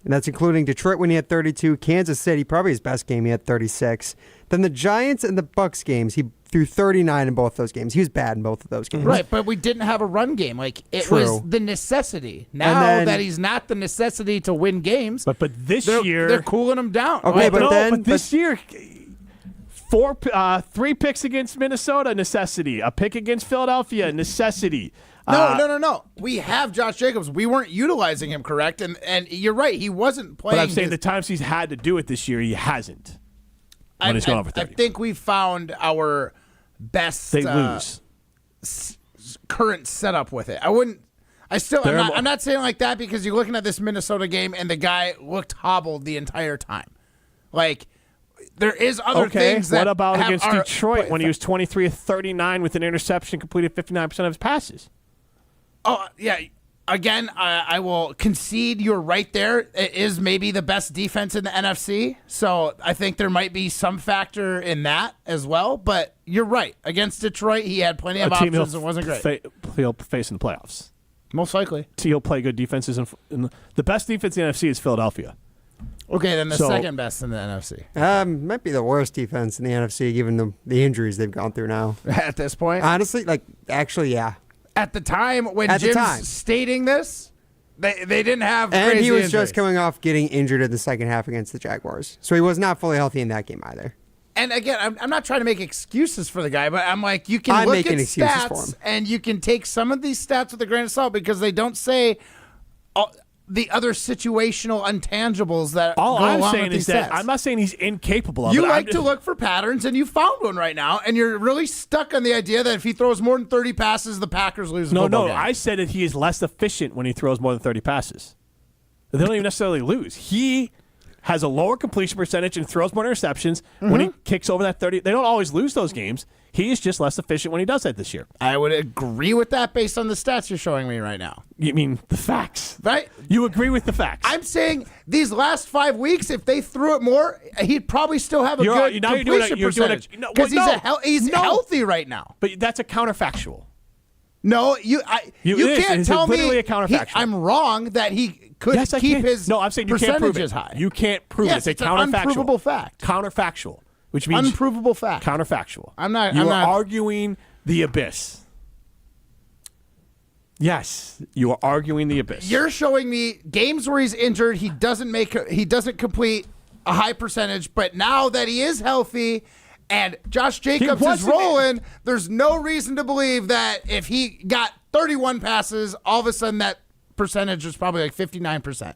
And that's including Detroit when he had 32, Kansas City, probably his best game, he had 36. Then the Giants and the Bucks games, he threw 39 in both those games. He was bad in both of those games. Right, but we didn't have a run game. Like, it was the necessity. Now that he's not the necessity to win games, but this year they're cooling him down. Okay, but this year, 3 picks against Minnesota, necessity. A pick against Philadelphia, necessity. No. We have Josh Jacobs. We weren't utilizing him, correct? And you're right. He wasn't playing. But I'm saying the times he's had to do it this year, he hasn't. When he's gone over 30. I think we found our best current setup with it. I'm not saying like that because you're looking at this Minnesota game and the guy looked hobbled the entire time. Like, there is other things that what about against are Detroit when he was 23 of 39 with an interception, completed 59% of his passes? Oh, yeah. Again, I will concede you're right there. It is maybe the best defense in the NFC, so I think there might be some factor in that as well. But you're right. Against Detroit, he had plenty of options and wasn't great. He'll face in the playoffs. Most likely. He'll play good defenses. The best defense in the NFC is Philadelphia. Okay, then the second best in the NFC. Might be the worst defense in the NFC, given the injuries they've gone through now. At this point? Honestly, actually, yeah. At the time when Jim's stating this, they didn't have and crazy he was injuries. just coming off getting injured in the second half against the Jaguars. So he was not fully healthy in that game either. And again, I'm not trying to make excuses for the guy, but I'm like, you can look at stats and you can take some of these stats with a grain of salt because they don't say the other situational intangibles that all go I'm along saying with is these that stats. I'm not saying he's incapable of it. You like to look for patterns, and you found one right now, and you're really stuck on the idea that if he throws more than 30 passes, the Packers lose the football game. I said that he is less efficient when he throws more than 30 passes. They don't even necessarily lose. He has a lower completion percentage and throws more interceptions when he kicks over that 30. They don't always lose those games. He is just less efficient when he does that this year. I would agree with that based on the stats you're showing me right now. You mean the facts? Right? You agree with the facts? I'm saying these last 5 weeks, if they threw it more, he'd probably still have a good completion percentage. Because he's healthy right now. But that's a counterfactual. No, you can't tell me literally a counterfactual. I'm wrong that he could keep his I'm saying you can't prove it. high. You can't prove it. It's a counterfactual. An unprovable fact. Counterfactual. Which means unprovable fact. Counterfactual. I'm not arguing the abyss. Yes, you are arguing the abyss. You're showing me games where he's injured, he doesn't complete a high percentage, but now that he is healthy and Josh Jacobs is rolling, there's no reason to believe that if he got 31 passes, all of a sudden that percentage was probably like 59%.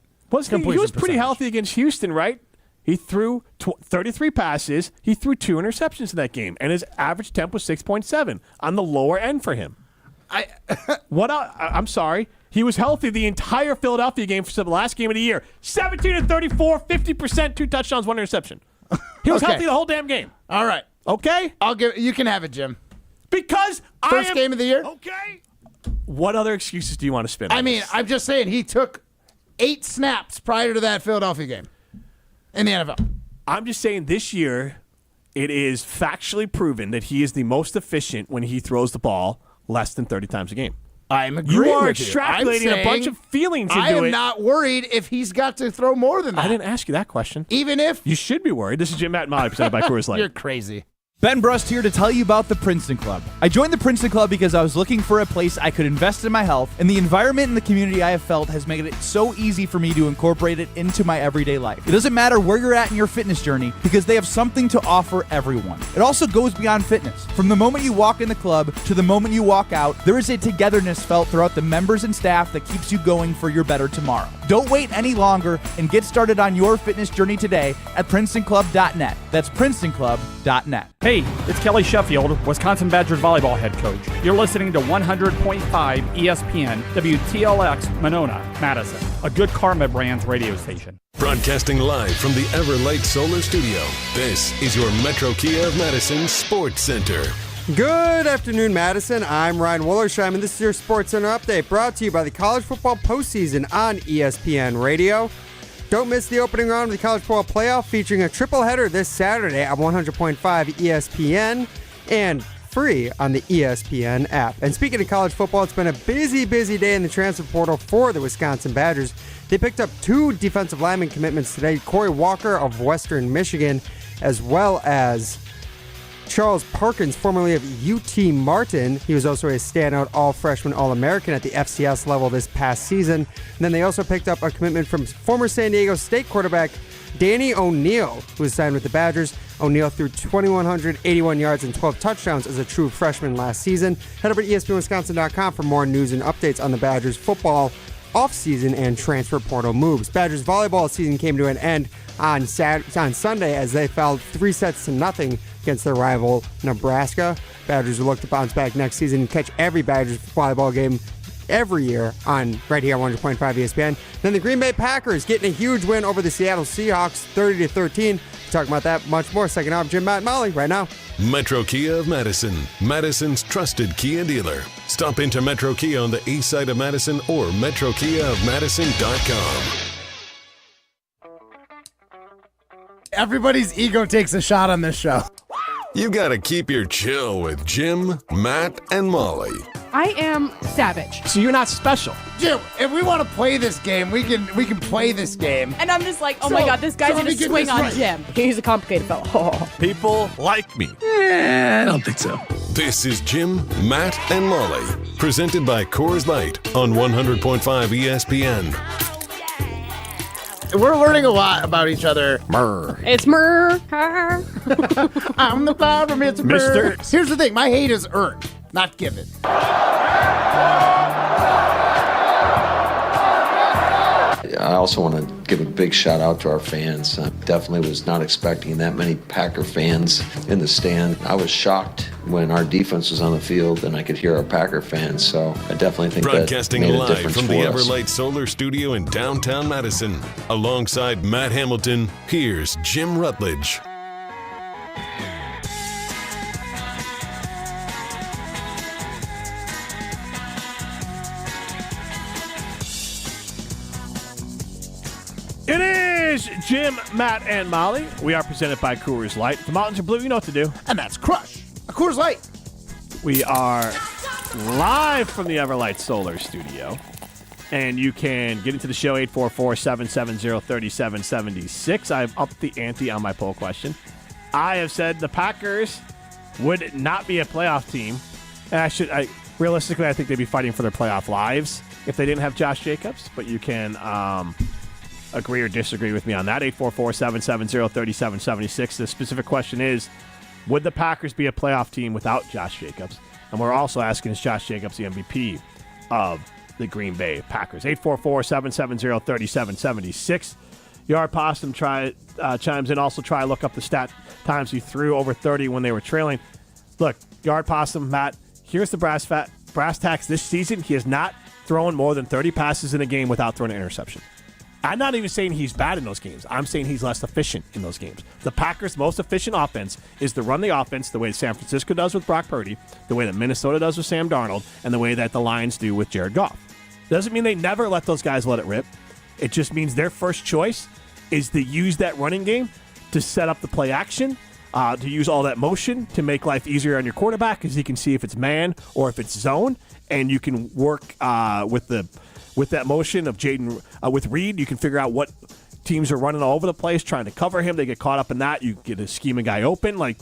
He was pretty healthy against Houston, right? He threw 33 passes. He threw 2 interceptions in that game, and his average temp was 6.7 on the lower end for him. I'm sorry. He was healthy the entire Philadelphia game for the last game of the year. 17-34, 50%, 2 touchdowns, 1 interception. He was healthy the whole damn game. All right. Okay? You can have it, Jim. Because First game of the year? Okay. What other excuses do you want to spin? I mean, I'm just saying he took 8 snaps prior to that Philadelphia game in the NFL. I'm just saying this year it is factually proven that he is the most efficient when he throws the ball less than 30 times a game. I'm agreeing You are with extrapolating a bunch of feelings into it. I am not worried if he's got to throw more than that. I didn't ask you that question. Even if you should be worried. This is Jim, Matt, and Molly presented by Coors Light. You're crazy. Ben Brust here to tell you about the Princeton Club. I joined the Princeton Club because I was looking for a place I could invest in my health, and the environment and the community I have felt has made it so easy for me to incorporate it into my everyday life. It doesn't matter where you're at in your fitness journey because they have something to offer everyone. It also goes beyond fitness. From the moment you walk in the club to the moment you walk out, there is a togetherness felt throughout the members and staff that keeps you going for your better tomorrow. Don't wait any longer and get started on your fitness journey today at PrincetonClub.net. That's PrincetonClub.net. Hey, it's Kelly Sheffield, Wisconsin Badgers volleyball head coach. You're listening to 100.5 ESPN WTLX Monona, Madison, a Good Karma Brands radio station. Broadcasting live from the Everlight Solar Studio, this is your Metro Kia of Madison Sports Center. Good afternoon, Madison. I'm Ryan Wollersheim, and this is your Sports Center update brought to you by the college football postseason on ESPN Radio. Don't miss the opening round of the college football playoff featuring a triple header this Saturday on 100.5 ESPN and free on the ESPN app. And speaking of college football, it's been a busy day in the transfer portal for the Wisconsin Badgers. They picked up 2 defensive lineman commitments today, Corey Walker of Western Michigan, as well as Charles Parkins, formerly of UT Martin. He was also a standout all-freshman All-American at the FCS level this past season. And then they also picked up a commitment from former San Diego State quarterback Danny O'Neal, who was signed with the Badgers. O'Neal threw 2,181 yards and 12 touchdowns as a true freshman last season. Head over to ESPNWisconsin.com for more news and updates on the Badgers football offseason and transfer portal moves. Badgers volleyball season came to an end on Sunday as they fell 3-0 against their rival Nebraska. Badgers will look to bounce back next season and catch every Badgers volleyball game every year on right here on 100.5 ESPN. Then the Green Bay Packers getting a huge win over the Seattle Seahawks, 30-13. Talking about that much more. Second off, Jim, Matt, and Molly right now. Metro Kia of Madison, Madison's trusted Kia dealer. Stop into Metro Kia on the east side of Madison or metrokiaofmadison.com. Everybody's ego takes a shot on this show. You gotta keep your chill with Jim, Matt, and Molly. I am savage. So you're not special. Jim, if we want to play this game, we can play this game. And I'm just like, oh my God, this guy's going to swing on Jim. He's a complicated fellow. Oh. People like me. I don't think so. This is Jim, Matt, and Molly. Presented by Coors Light on 100.5 ESPN. We're learning a lot about each other. It's Murr. I'm the problem, it's Murr. Here's the thing, my hate is earned, not given. I also want to give a big shout out to our fans. I definitely was not expecting that many Packer fans in the stand. I was shocked when our defense was on the field and I could hear our Packer fans. So I definitely think Broadcasting that made a live difference from for the us. Everlight Solar Studio in downtown Madison. Alongside Matt Hamilton, here's Jim Rutledge. It is Jim, Matt, and Molly. We are presented by Coors Light. If the mountains are blue, you know what to do. And that's crush a Coors Light. We are live from the Everlight Solar Studio. And you can get into the show 844-770-3776. I've upped the ante on my poll question. I have said the Packers would not be a playoff team. And realistically, I think they'd be fighting for their playoff lives if they didn't have Josh Jacobs. But you can agree or disagree with me on that. 844-770-3776. The specific question is, would the Packers be a playoff team without Josh Jacobs? And we're also asking, is Josh Jacobs the MVP of the Green Bay Packers? 844-770-3776. Yard Possum chimes in. Also try to look up the stat times he threw over 30 when they were trailing. Look, Yard Possum, Matt, here's the brass tacks this season. He has not throwing more than 30 passes in a game without throwing an interception. I'm not even saying he's bad in those games. I'm saying he's less efficient in those games. The Packers' most efficient offense is to run the offense the way San Francisco does with Brock Purdy, the way that Minnesota does with Sam Darnold, and the way that the Lions do with Jared Goff. Doesn't mean they never let those guys let it rip. It just means their first choice is to use that running game to set up the play action, to use all that motion to make life easier on your quarterback because he can see if it's man or if it's zone, and you can work with that motion of Jaden with Reed. You can figure out what teams are running all over the place trying to cover him. They get caught up in that. You get a scheming guy open. Like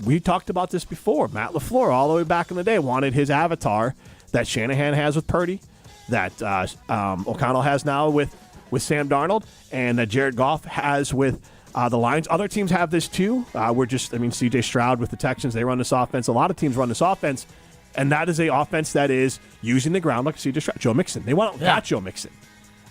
we talked about this before. Matt LaFleur, all the way back in the day, wanted his avatar that Shanahan has with Purdy, that O'Connell has now with Sam Darnold, and that Jared Goff has with the Lions. Other teams have this too. C.J. Stroud with the Texans, they run this offense. A lot of teams run this offense, and that is a offense that is using the ground like C.J. Stroud. Joe Mixon. They went out and got Joe Mixon.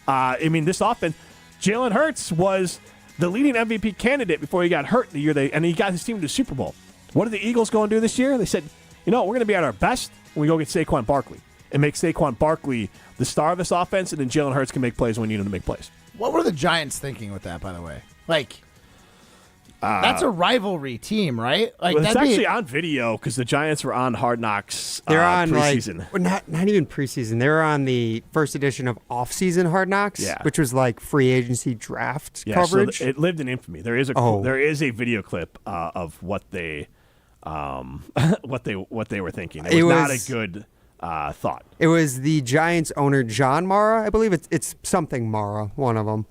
This offense, Jalen Hurts was the leading MVP candidate before he got hurt the year and he got his team to the Super Bowl. What did the Eagles go and do this year? They said, we're going to be at our best when we go get Saquon Barkley and make Saquon Barkley the star of this offense, and then Jalen Hurts can make plays when you need him to make plays. What were the Giants thinking with that, by the way? That's a rivalry team, right? It's actually on video because the Giants were on Hard Knocks They're on preseason. Not even preseason. They were on the first edition of off-season Hard Knocks, which was like free agency draft coverage. So it lived in infamy. There is a video clip of what they what they were thinking. It was not a good thought. It was the Giants owner John Mara, I believe it's something Mara, one of them.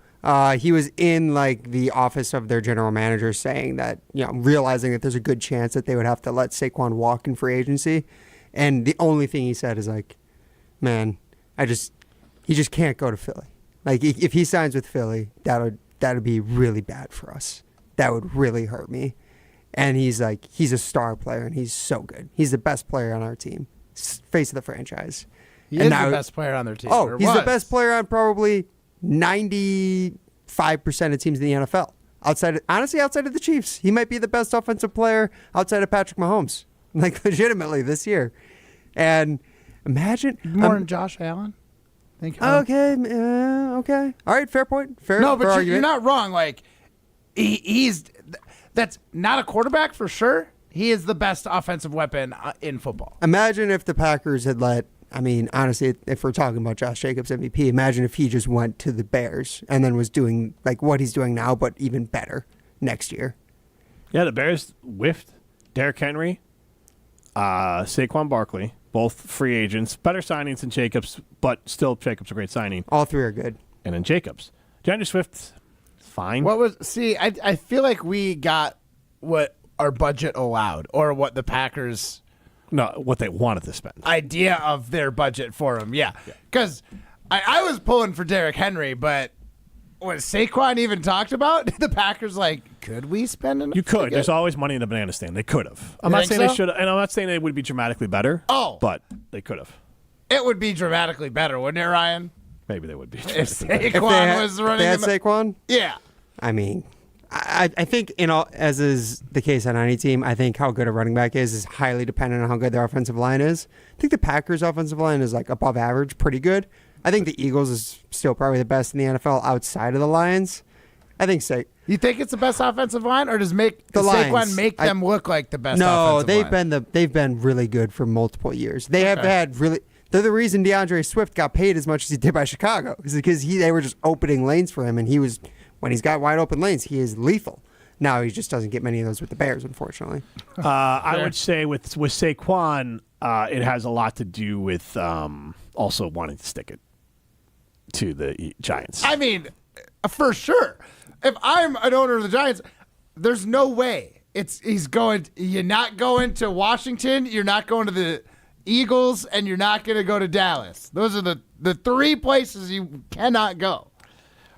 He was in the office of their general manager saying that, realizing that there's a good chance that they would have to let Saquon walk in free agency. And the only thing he said is man, he just can't go to Philly. If he signs with Philly, that'd be really bad for us. That would really hurt me. And he's a star player and he's so good. He's the best player on our team. Face of the franchise. He is the best player on their team. Oh, he's the best player on probably 95% of teams in the NFL. Outside of the Chiefs, he might be the best offensive player outside of Patrick Mahomes. Legitimately this year. And imagine more than Josh Allen. Okay. All right, fair point. No, but you're not wrong. He's that's not a quarterback for sure. He is the best offensive weapon in football. Imagine if the Packers had honestly, if we're talking about Josh Jacobs MVP, imagine if he just went to the Bears and then was doing what he's doing now, but even better next year. Yeah, the Bears whiffed Derrick Henry, Saquon Barkley, both free agents, better signings than Jacobs, but still Jacobs a great signing. All three are good. And then Jacobs. DeAndre Swift, fine. I feel like we got what our budget allowed, or what the Packers... No, what they wanted to spend. Idea of their budget for him, yeah. Because I was pulling for Derrick Henry, but was Saquon even talked about? The Packers could we spend enough? You could. There's always money in the banana stand. They could have. I'm not saying they should have, and I'm not saying it would be dramatically better. Oh. But they could have. It would be dramatically better, wouldn't it, Ryan? Maybe they would be. If Saquon was running. They had Saquon? Yeah. I think, as is the case on any team, I think how good a running back is highly dependent on how good their offensive line is. I think the Packers' offensive line is above average, pretty good. I think the Eagles is still probably the best in the NFL outside of the Lions. You think it's the best offensive line, or does Saquon make them look like the best? No, offensive line? they've been really good for multiple years. They have had really. They're the reason DeAndre Swift got paid as much as he did by Chicago, is because they were just opening lanes for him, and he was. When he's got wide open lanes, he is lethal. Now he just doesn't get many of those with the Bears, unfortunately. I would say with Saquon, it has a lot to do with also wanting to stick it to the Giants. For sure. If I'm an owner of the Giants, there's no way you're not going to Washington, you're not going to the Eagles, and you're not going to go to Dallas. Those are the three places you cannot go.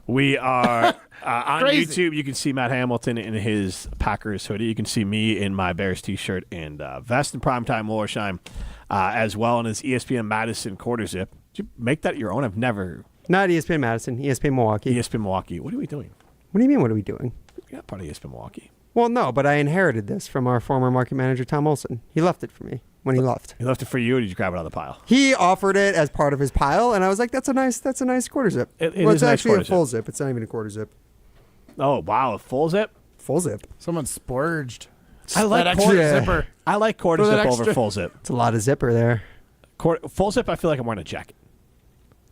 We are on YouTube. You can see Matt Hamilton in his Packers hoodie. You can see me in my Bears t-shirt and vest and primetime Wollersheim, as well in his ESPN Madison quarter zip. Did you make that your own? I've never. Not ESPN Madison. ESPN Milwaukee. ESPN Milwaukee. What are we doing? What do you mean? What are we doing? You're not part of ESPN Milwaukee. Well, no, but I inherited this from our former market manager Tom Olson. He left it for me. when he left. He left it for you, or did you grab it out of the pile? He offered it as part of his pile, and I was like, "That's a nice quarter zip." It well, is it's actually nice a full zip. It's not even a quarter zip. Oh wow, a full zip. Full zip. Someone splurged. I like that quarter extra zipper. I like quarter For that zip over extra- full zip. It's a lot of zipper there. Full zip, I feel like I'm wearing a jacket.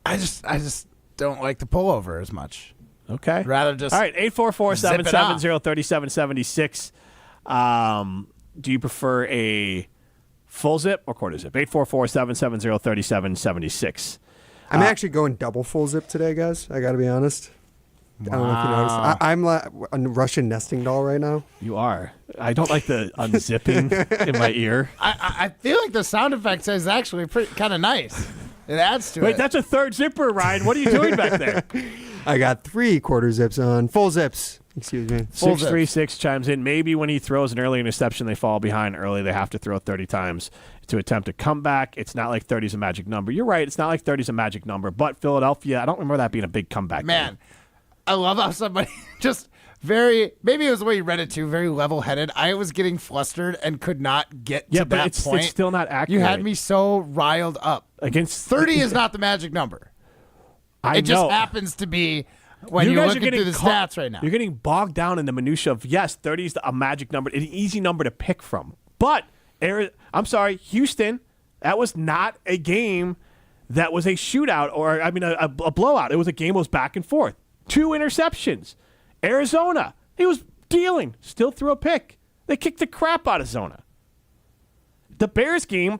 I just don't like the pullover as much. Okay. Rather just All right, 844-770-3776. Do you prefer a full zip or quarter zip? 844-770-3776. I'm actually going double full zip today, guys. I got to be honest. I don't know if you noticed. I'm like a Russian nesting doll right now. You are. I don't like the unzipping in my ear. I feel like the sound effect is actually kind of nice. It adds to it. Wait, that's a third zipper, Ryan. What are you doing back there? I got 3 quarter zips on. Full zips. Excuse me. 636 chimes in. Maybe when he throws an early interception, they fall behind early. They have to throw 30 times to attempt a comeback. It's not like 30 is a magic number. You're right. It's not like 30 is a magic number. But Philadelphia, I don't remember that being a big comeback. Man, I love how somebody just maybe it was the way you read it too, very level-headed. I was getting flustered and could not get to that point. It's still not accurate. You had me so riled up. Against 30 is not the magic number. I it just know. happens to be when You you're guys looking through the stats right now. You're getting bogged down in the minutia of, yes, 30 is a magic number, an easy number to pick from. But, I'm sorry, Houston, that was not a game that was a shootout or, a blowout. It was a game that was back and forth. 2 interceptions. Arizona, he was dealing, still threw a pick. They kicked the crap out of Zona. The Bears game,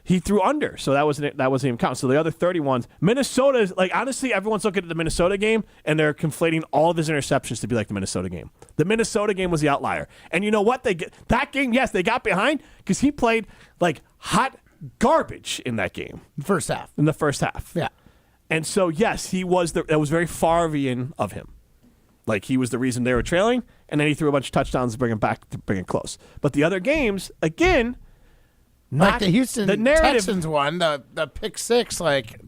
he threw under, so that wasn't even count. So the other 31s, Minnesota is honestly, everyone's looking at the Minnesota game and they're conflating all of his interceptions to be like the Minnesota game. The Minnesota game was the outlier, and you know what? That game, yes, they got behind because he played like hot garbage in that game. First half. In the first half, yeah. And so yes, that was very Favre-ian of him. Like he was the reason they were trailing, and then he threw a bunch of touchdowns to bring it close. But the other games, again. Like the Houston the narrative, Texans one, the pick six, like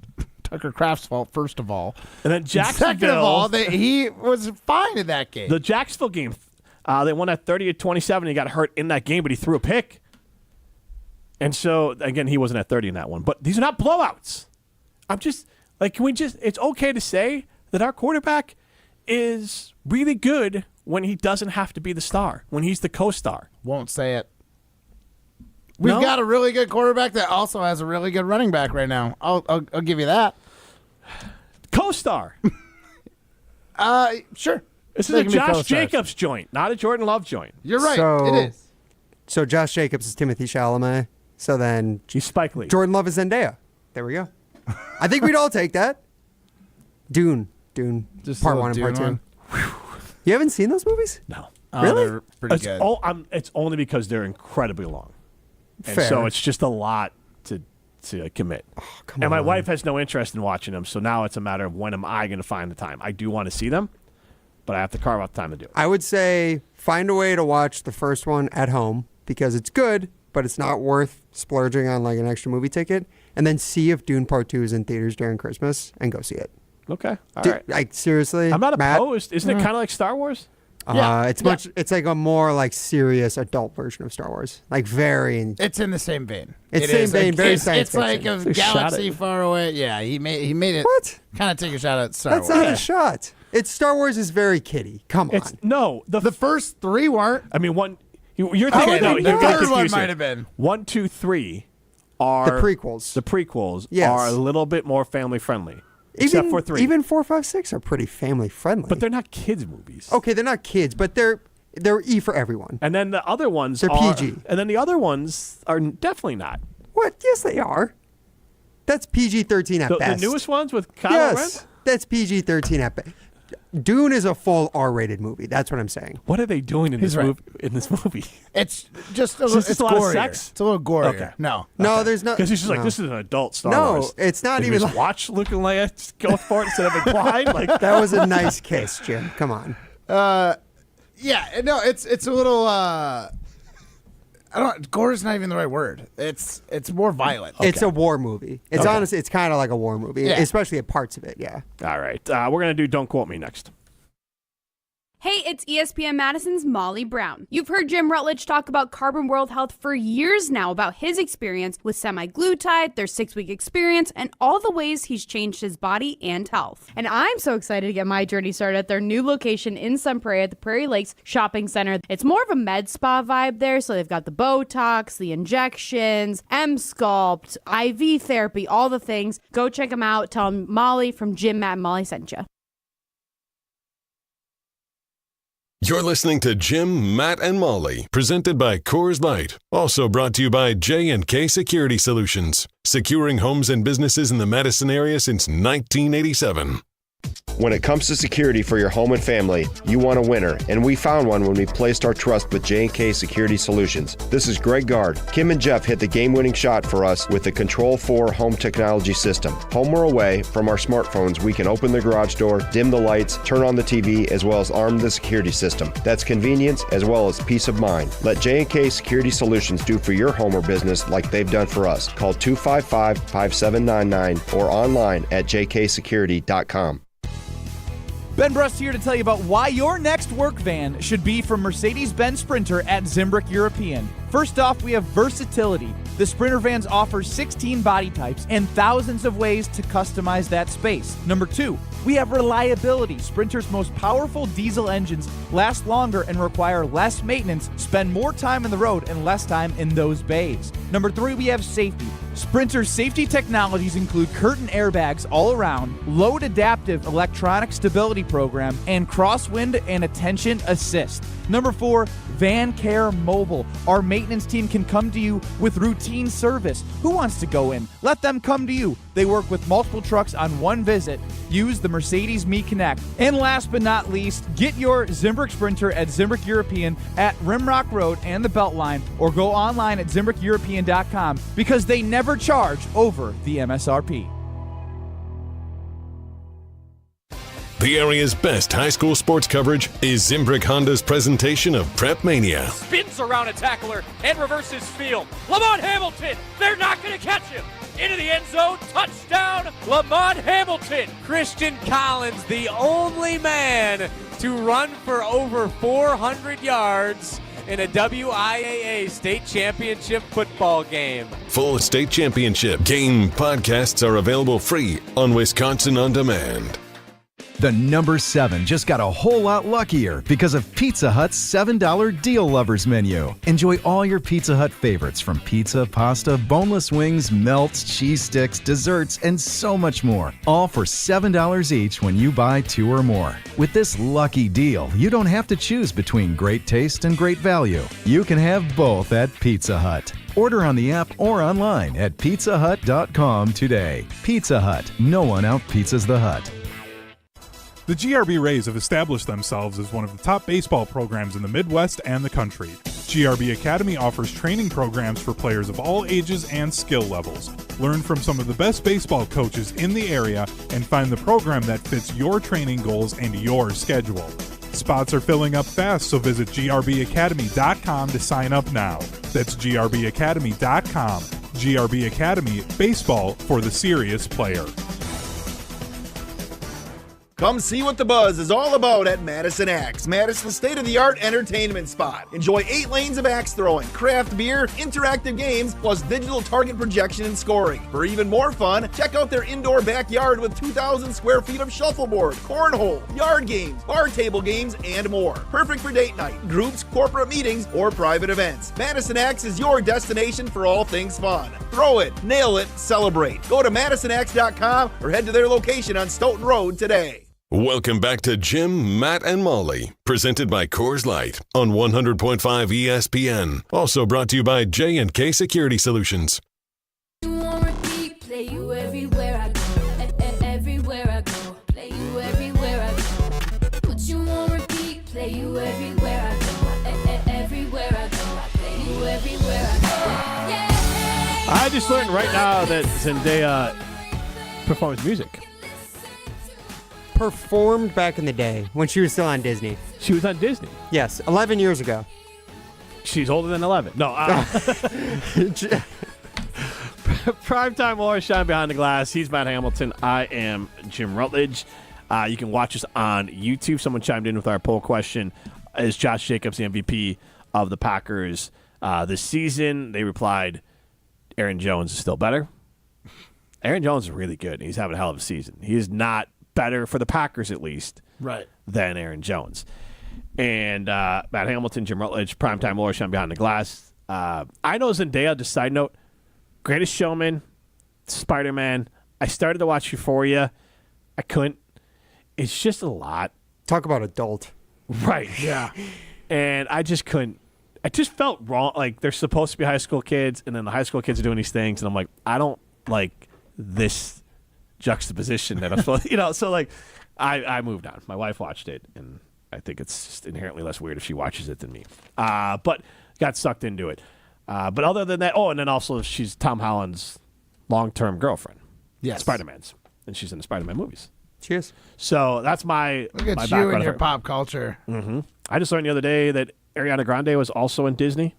Tucker Kraft's fault, first of all. And then Jacksonville. Second of all, he was fine in that game. The Jacksonville game, they won at 30-27. He got hurt in that game, but he threw a pick. And so, again, he wasn't at 30 in that one. But these are not blowouts. I'm just, it's okay to say that our quarterback is really good when he doesn't have to be the star, when he's the co-star. Won't say it. We've got a really good quarterback that also has a really good running back right now. I'll give you that. Co-star. Sure. This is a Josh Jacobs joint, not a Jordan Love joint. You're right. It is. So Josh Jacobs is Timothée Chalamet. So then he's Spike Lee. Jordan Love is Zendaya. There we go. I think we'd all take that. Dune. Just part 1 and part 2. You haven't seen those movies? No. Really? They're pretty good. It's only because they're incredibly long. And Fair. so it's just a lot to commit. And my wife has no interest in watching them, so now it's a matter of when am I going to find the time. I do want to see them, but I have to carve out the time to do it. I would say find a way to watch the first one at home because it's good, but it's not worth splurging on like an extra movie ticket. And then see if Dune Part 2 is in theaters during Christmas and go see it. Okay. All right. Like seriously, I'm not Matt? opposed. Isn't it kind of like Star Wars? It's like a more like serious adult version of Star Wars. Like very. It's in the same vein. It's same vein, very science It's like fiction. a galaxy far away. Yeah, he made it. What? Kind of take a shot at Star That's Wars. not a shot. It's Star Wars is very kiddie. Come on. The first 3 weren't. I mean, one. You're thinking the third one might have been 1, 2, 3 are the prequels. The prequels Yes. are a little bit more family friendly. Except for 3. Even 4, 5, 6 are pretty family friendly. But they're not kids movies. Okay, they're not kids, but they're E for everyone. And then the other ones They're are PG. And then the other ones are definitely not. What? Yes, they are. That's PG-13 at best. The newest ones with Kylo Yes, Ren? that's PG-13 at best. Dune is a full R-rated movie. That's what I'm saying. What are they doing in this right. movie? In this movie, It's just a Is little. this It's a lot of gorier. sex? It's a little gorier. Okay. No. No, there's not. because he's just like, no. this is an adult Star No, Wars. it's not Did even you like- just watch Luke and Leia go for it instead of implying. Like That was a nice kiss, Jim. Come on. Yeah. No. It's a little. I don't. Gore is not even the right word. It's more violent. It's a war movie. It's honestly, it's kind of like a war movie, Yeah. especially at parts of it. Yeah. All right, we're gonna do Don't Quote Me next. Hey, it's ESPN Madison's Molly Brown. You've heard Jim Rutledge talk about Carbon World Health for years now about his experience with semaglutide, their 6-week experience, and all the ways he's changed his body and health. And I'm so excited to get my journey started at their new location in Sun Prairie at the Prairie Lakes Shopping Center. It's more of a med spa vibe there, so they've got the Botox, the injections, M-Sculpt, IV therapy, all the things. Go check them out. Tell them Molly from Jim, Matt, and Molly sent you. You're listening to Jim, Matt, and Molly, presented by Coors Light. Also brought to you by J&K Security Solutions, securing homes and businesses in the Madison area since 1987. When it comes to security for your home and family, you want a winner, and we found one when we placed our trust with J&K Security Solutions. This is Greg Gard. Kim and Jeff hit the game-winning shot for us with the Control 4 home technology system. Home or away, from our smartphones, we can open the garage door, dim the lights, turn on the TV, as well as arm the security system. That's convenience as well as peace of mind. Let J&K Security Solutions do for your home or business like they've done for us. Call 255-5799 or online at jksecurity.com. Ben Brust here to tell you about why your next work van should be from Mercedes-Benz Sprinter at Zimbrick European. First off, we have versatility. The Sprinter vans offer 16 body types and thousands of ways to customize that space. Number 2, we have reliability. Sprinter's most powerful diesel engines last longer and require less maintenance, spend more time on the road and less time in those bays. Number 3, we have safety. Sprinter's safety technologies include curtain airbags all around, load adaptive electronic stability program, and crosswind and attention assist. Number 4, Van Care Mobile. Our maintenance team can come to you with routine service. Who wants to go in? Let them come to you. They work with multiple trucks on one visit. Use the Mercedes Me Connect. And last but not least, get your Zimbrick Sprinter at Zimbrick European at Rimrock Road and the Beltline, or go online at ZimbrickEuropean.com because they never charge over the MSRP. The area's best high school sports coverage is Zimbrick Honda's presentation of Prep Mania. Spins around a tackler and reverses field. Lamont Hamilton, they're not going to catch him. Into the end zone, touchdown, Lamont Hamilton. Christian Collins, the only man to run for over 400 yards in a WIAA state championship football game. Full state championship game podcasts are available free on Wisconsin On Demand. The number 7 just got a whole lot luckier because of Pizza Hut's $7 Deal Lovers menu. Enjoy all your Pizza Hut favorites from pizza, pasta, boneless wings, melts, cheese sticks, desserts, and so much more. All for $7 each when you buy 2 or more. With this lucky deal, you don't have to choose between great taste and great value. You can have both at Pizza Hut. Order on the app or online at pizzahut.com today. Pizza Hut. No one out-pizzas the Hut. The GRB Rays have established themselves as one of the top baseball programs in the Midwest and the country. GRB Academy offers training programs for players of all ages and skill levels. Learn from some of the best baseball coaches in the area and find the program that fits your training goals and your schedule. Spots are filling up fast, so visit grbacademy.com to sign up now. That's grbacademy.com. GRB Academy, baseball for the serious player. Come see what the buzz is all about at Madison Axe, Madison's state-of-the-art entertainment spot. Enjoy 8 lanes of axe throwing, craft beer, interactive games, plus digital target projection and scoring. For even more fun, check out their indoor backyard with 2,000 square feet of shuffleboard, cornhole, yard games, bar table games, and more. Perfect for date night, groups, corporate meetings, or private events. Madison Axe is your destination for all things fun. Throw it, nail it, celebrate. Go to MadisonAxe.com or head to their location on Stoughton Road today. Welcome back to Jim, Matt, and Molly, presented by Coors Light on 100.5 ESPN. Also brought to you by J&K Security Solutions. Play you everywhere I go. Everywhere I go. Play you everywhere I go. Put you on repeat. Play you everywhere I go. Everywhere I go. Play you everywhere I go. Yeah. I just learned right now that Zendaya performs music. Performed back in the day when she was still on Disney. She was on Disney? Yes, 11 years ago. She's older than 11. No. Primetime Laura Shine Behind the Glass. He's Matt Hamilton. I am Jim Rutledge. You can watch us on YouTube. Someone chimed in with our poll question: is Josh Jacobs the MVP of the Packers this season? They replied, Aaron Jones is still better. Aaron Jones is really good, and he's having a hell of a season. He is not better for the Packers, at least, right, than Aaron Jones. And Matt Hamilton, Jim Rutledge, Primetime Lawyer, Sean Behind the Glass. I know Zendaya, just side note, Greatest Showman, Spider-Man. I started to watch Euphoria. I couldn't. It's just a lot. Talk about adult. Right. Yeah. And I just couldn't. I just felt wrong. Like, they're supposed to be high school kids, and then the high school kids are doing these things, and I'm like, I don't like this juxtaposition that I'm supposed to, so, like, I moved on. My wife watched it, and I think it's just inherently less weird if she watches it than me. But got sucked into it. But other than that, and then also she's Tom Holland's long-term girlfriend. Yes. Spider-Man's. And she's in the Spider-Man movies. Cheers. So that's my Look at my you background. and your pop culture. Mm-hmm. I just learned the other day that Ariana Grande was also in Disney,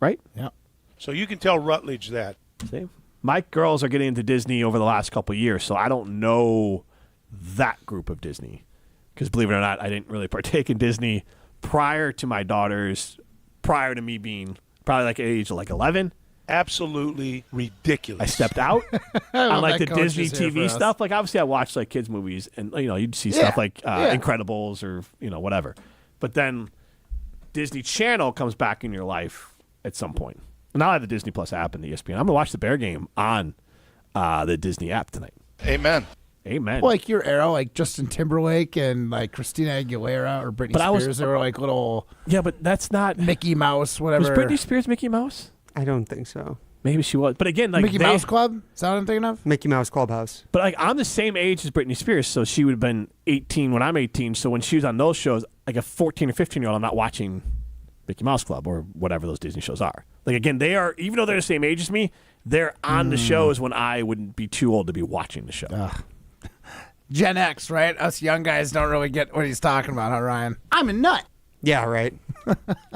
right? Yeah. So you can tell Rutledge that. See? My girls are getting into Disney over the last couple of years, so I don't know that group of Disney. Because believe it or not, I didn't really partake in Disney prior to my daughters, prior to me being probably like age of 11. Absolutely ridiculous. I stepped out on like the that Disney coach is here TV for us. stuff. Like obviously I watched like kids movies and you'd see stuff like Incredibles or whatever. But then Disney Channel comes back in your life at some point. And now I have the Disney Plus app and the ESPN. I'm going to watch the Bear game on the Disney app tonight. Amen. Amen. Like your era, like Justin Timberlake and like Christina Aguilera or Britney Spears, they were like little. Yeah, but that's not Mickey Mouse, whatever. Was Britney Spears Mickey Mouse? I don't think so. Maybe she was. But again, like Mickey Mouse Club? Is that what I'm thinking of? Mickey Mouse Clubhouse. But like I'm the same age as Britney Spears, so she would have been 18 when I'm 18. So when she was on those shows, like a 14 or 15-year-old, I'm not watching Mickey Mouse Club or whatever those Disney shows are. Like again, they are, even though they're the same age as me, they're on the shows when I wouldn't be too old to be watching the show. Gen X, right? Us young guys don't really get what he's talking about, huh, Ryan? I'm a nut. Yeah, right.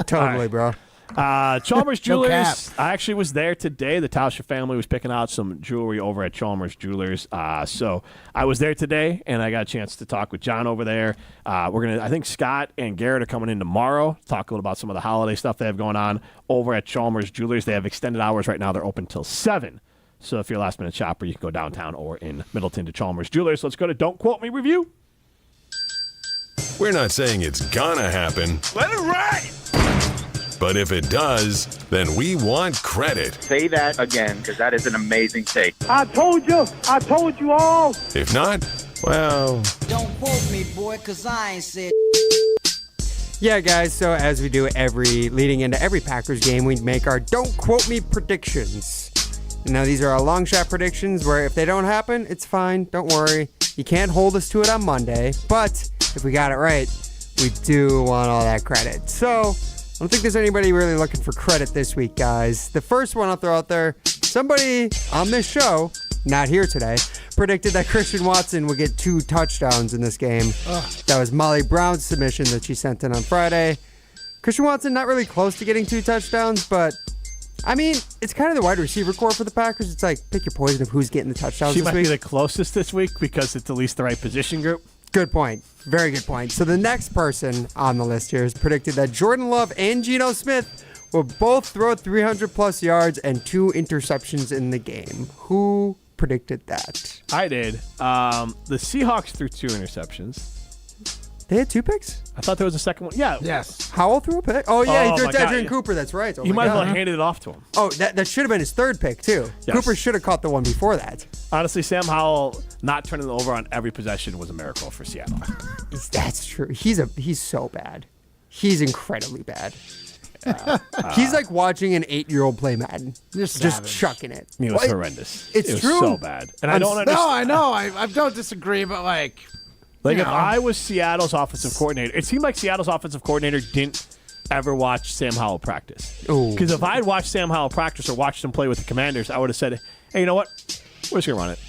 Totally, bro. Chalmers No cap. Jewelers. I actually was there today. The Tauscher family was picking out some jewelry over at Chalmers Jewelers. So I was there today, and I got a chance to talk with John over there. I think Scott and Garrett are coming in tomorrow. Talk a little about some of the holiday stuff they have going on over at Chalmers Jewelers. They have extended hours right now. They're open till 7. So if you're a last-minute shopper, you can go downtown or in Middleton to Chalmers Jewelers. Let's go to Don't Quote Me review. We're not saying it's gonna happen, Let it ride. but if it does, then we want credit. Say that again, because that is an amazing take. I told you all. If not, well, Don't quote me, boy, because I ain't said. Yeah, guys, so as we do leading into every Packers game, we make our Don't Quote Me predictions. Now, these are our long shot predictions where if they don't happen, it's fine. Don't worry. You can't hold us to it on Monday. But if we got it right, we do want all that credit. So I don't think there's anybody really looking for credit this week, guys. The first one I'll throw out there, somebody on this show, not here today, predicted that Christian Watson would get 2 touchdowns in this game. That was Molly Brown's submission that she sent in on Friday. Christian Watson not really close to getting 2 touchdowns, but I mean, it's kind of the wide receiver core for the Packers. It's like, pick your poison of who's getting the touchdowns She this might week. be the closest this week because it's at least the right position group. Good point. Very good point. So the next person on the list here has predicted that Jordan Love and Geno Smith will both throw 300-plus yards and 2 interceptions in the game. Who predicted that? I did. The Seahawks threw 2 interceptions. They had 2 picks? I thought there was a second one. Yeah. Yes. Howell threw a pick? Oh, yeah, Oh, he threw my it to God. Adrian Cooper. That's right. Oh, You my might as well God. handed it off to him. Oh, that should have been his 3rd pick, too. Yes. Cooper should have caught the one before that. Honestly, Sam Howell not turning it over on every possession was a miracle for Seattle. That's true. He's so bad. He's incredibly bad. He's like watching an 8-year-old play Madden. Just chucking it. It was Like, horrendous. It's it was true. so bad. And I don't understand. No, I know. I don't disagree, but like Like, you if know. I was Seattle's offensive coordinator, it seemed like Seattle's offensive coordinator didn't ever watch Sam Howell practice. Because if I had watched Sam Howell practice or watched him play with the Commanders, I would have said, hey, you know what? We're just going to run it.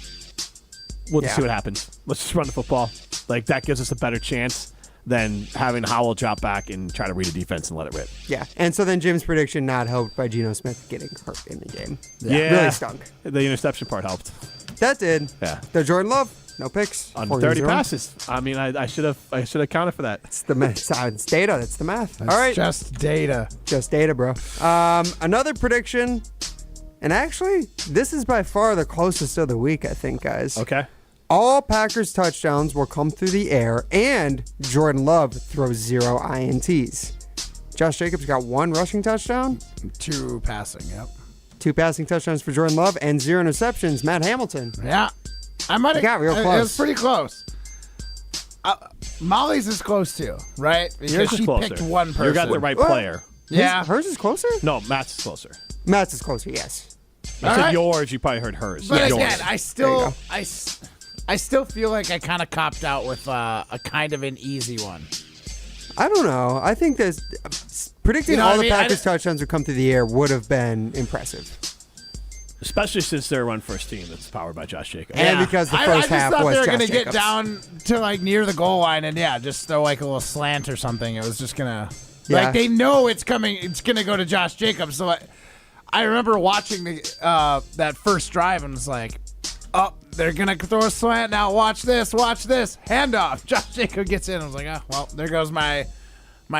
We'll just see what happens. Let's just run the football. Like, that gives us a better chance than having Howell drop back and try to read a defense and let it rip. Yeah, and so then Jim's prediction not helped by Geno Smith getting hurt in the game. Yeah. Really stunk. The interception part helped. That did. Yeah. The Jordan Love, No picks. On 4 30 games in a row. passes. I mean, I should have accounted for that. It's the math. It's data. That's the math. That's All right. just data. Just data, bro. Another prediction, and actually, this is by far the closest of the week, I think, guys. Okay. All Packers touchdowns will come through the air, and Jordan Love throws 0 INTs. Josh Jacobs got 1 rushing touchdown. 2 passing, yep. 2 passing touchdowns for Jordan Love, and 0 interceptions. Matt Hamilton. Yeah. I might have got real close. It was pretty close. Molly's is close too, right? Because Yours is she closer. picked one person. You got the right player. Yeah. Hers is closer? No, Matt's is closer. Matt's is closer, yes. I All said right. yours. You probably heard hers. But Yours. again, I still feel like I kind of copped out with a kind of an easy one. I don't know. I think there's predicting You know all what I the mean? Packers touchdowns would come through the air would have been impressive. Especially since they're a run-first team that's powered by Josh Jacobs. And because the first half I just thought was they were Josh gonna Jacobs. get down to like near the goal line and just throw like a little slant or something. It was just gonna like they know it's coming. It's gonna go to Josh Jacobs. So I remember watching the that first drive and was like, oh, they're gonna throw a slant now. Watch this. Handoff. Josh Jacobs gets in. I was like, oh well, there goes my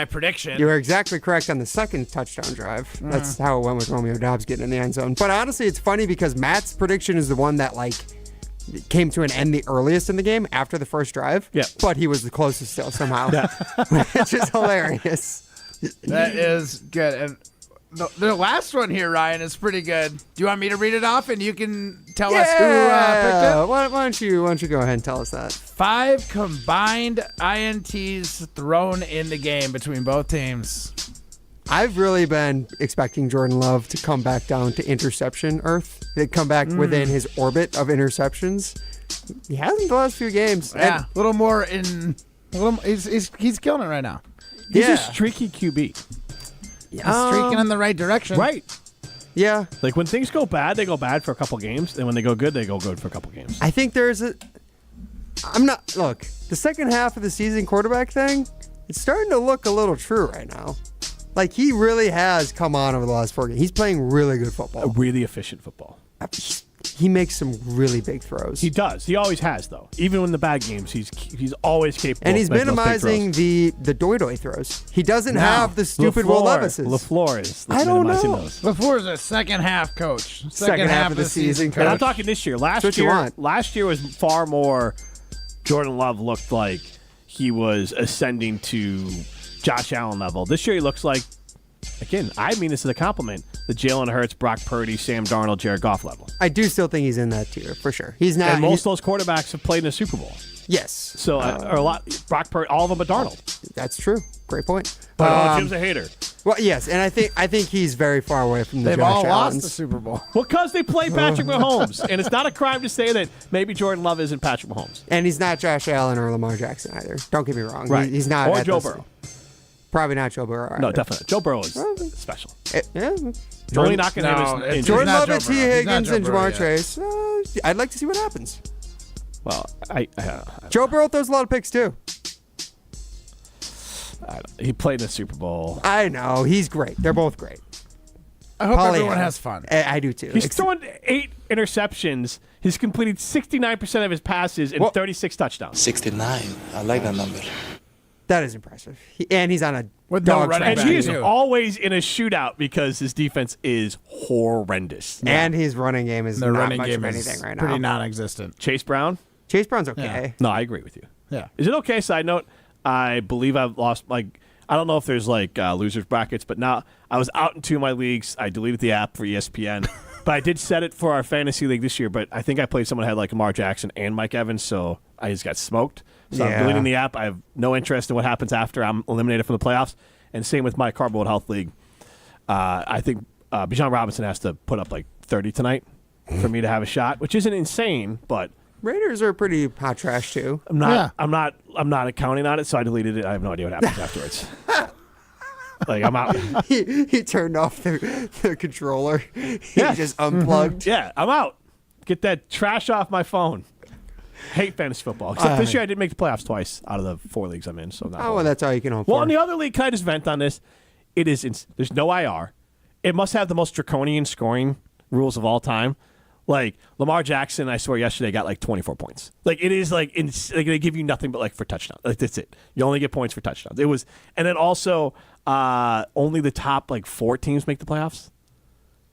prediction. You were exactly correct on the second touchdown drive. That's how it went with Romeo Doubs getting in the end zone. But honestly, it's funny because Matt's prediction is the one that came to an end the earliest in the game after the first drive. Yeah. But he was the closest still somehow, which is hilarious. That is good. And the last one here, Ryan, is pretty good. Do you want me to read it off and you can tell us who picked it? Why don't you go ahead and tell us that? 5 combined INTs thrown in the game between both teams. I've really been expecting Jordan Love to come back down to interception earth. To come back within his orbit of interceptions. He hasn't the last few games. Yeah, a little more in. He's killing it right now. He's a streaky QB. He's streaking in the right direction. Right. Yeah. Like when things go bad, they go bad for a couple games, and when they go good, they go good for a couple games. I think look, the second half of the season quarterback thing, it's starting to look a little true right now. Like he really has come on over the last 4 games. He's playing really good football. Really efficient football. He makes some really big throws. He does. He always has, though. Even in the bad games, he's always capable. And he's of making those big minimizing throws. the doy throws. He doesn't have the stupid Will Levises. LaFleur is I don't minimizing know. those. LaFleur's a second half coach. Second half of the season coach. And I'm talking this year. That's what you want. Last year was far more. Jordan Love looked like he was ascending to Josh Allen level. This year he looks like, again, I mean this as a compliment, the Jalen Hurts, Brock Purdy, Sam Darnold, Jared Goff level. I do still think he's in that tier for sure. He's not. And most of those quarterbacks have played in a Super Bowl. Yes. So or a lot. Brock Purdy, all of them but Darnold. That's true. Great point. But Jim's a hater. Well, yes, and I think he's very far away from the They've Josh all Allens. lost the Super Bowl. Well, because they play Patrick Mahomes. And it's not a crime to say that maybe Jordan Love isn't Patrick Mahomes. And he's not Josh Allen or Lamar Jackson either. Don't get me wrong. Right. He's not. Or at Joe this- Burrow. Probably not Joe Burrow. No, either. definitely. Joe Burrow is special. Yeah. Only knocking him is injury. Jordan not Love Joe and T. Burrow. He's not Higgins Joe and Burrow Jamar yet. Chase. I'd like to see what happens. Well, Joe Burrow throws a lot of picks too. he played in the Super Bowl. I know. He's great. They're both great. I hope Pollyanna. everyone has fun. I do too. He's thrown 8 interceptions. He's completed 69% of his passes and 36 touchdowns. 69. I like that number. That is impressive. And he's on a With no dog running track. And he is too. always in a shootout because his defense is horrendous. And his running game is Their not running much game of is anything right pretty now. non-existent. Chase Brown? Chase Brown's okay. No, I agree with you. Yeah. Is it okay? Side note, I believe I've lost, I don't know if there's losers brackets, but now I was out in 2 of my leagues. I deleted the app for ESPN, but I did set it for our fantasy league this year, but I think I played someone who had Lamar Jackson and Mike Evans, so I just got smoked. So I'm deleting the app. I have no interest in what happens after I'm eliminated from the playoffs. And same with my Cardboard Health League. I think Bijan Robinson has to put up 30 tonight for me to have a shot, which isn't insane, but Raiders are pretty hot trash too. I'm not counting on it, so I deleted it. I have no idea what happens afterwards. I'm out. He turned off the controller. He just unplugged. Yeah, I'm out. Get that trash off my phone. Hate fantasy football. Except this year I did make the playoffs twice out of the 4 leagues I'm in. So not well, that's all you can hope Well, for. in the other league, can I just vent on this? There's no IR. It must have the most draconian scoring rules of all time. Like Lamar Jackson, I swear yesterday got like 24 points. Like it is like they give you nothing but like for touchdowns. Like that's it. You only get points for touchdowns. It was, and then also only the top like 4 teams make the playoffs.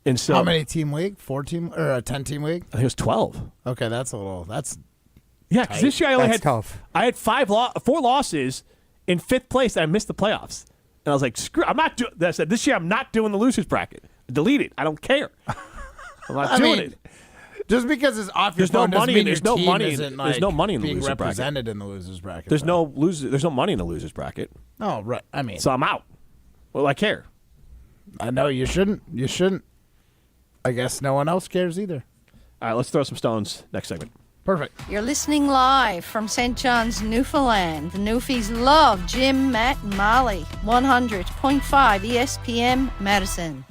And so how many team league? 4 team or a 10 team league? I think it was 12. Okay, that's a little. That's yeah. Because this year I only had tough. I had 4 losses in 5th place. And I missed the playoffs, and I was like, screw. I'm not doing. I said this year I'm not doing the losers bracket. Delete it. I don't care. I'm not doing it. Just because it's off your phone doesn't mean your team isn't, like, there's no money in the being losers bracket. represented in the losers bracket. There's no money in the losers bracket. Oh, right. I mean, so I'm out. Well, I care. I know you shouldn't. You shouldn't. I guess no one else cares either. All right, let's throw some stones. Next segment. Perfect. You're listening live from St. John's, Newfoundland. The Newfies love Jim, Matt, and Molly. 100.5 ESPN Madison.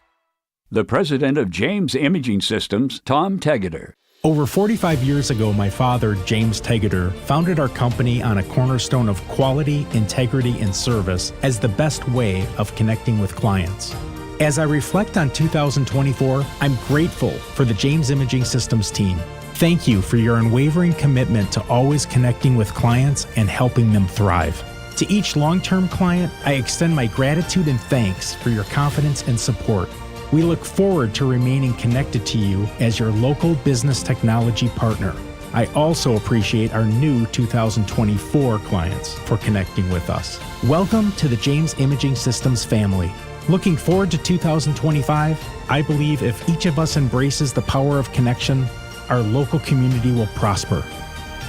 The president of James Imaging Systems, Tom Tegeter. Over 45 years ago, my father, James Tegeter, founded our company on a cornerstone of quality, integrity, and service as the best way of connecting with clients. As I reflect on 2024, I'm grateful for the James Imaging Systems team. Thank you for your unwavering commitment to always connecting with clients and helping them thrive. To each long-term client, I extend my gratitude and thanks for your confidence and support. We look forward to remaining connected to you as your local business technology partner. I also appreciate our new 2024 clients for connecting with us. Welcome to the James Imaging Systems family. Looking forward to 2025, I believe if each of us embraces the power of connection, our local community will prosper.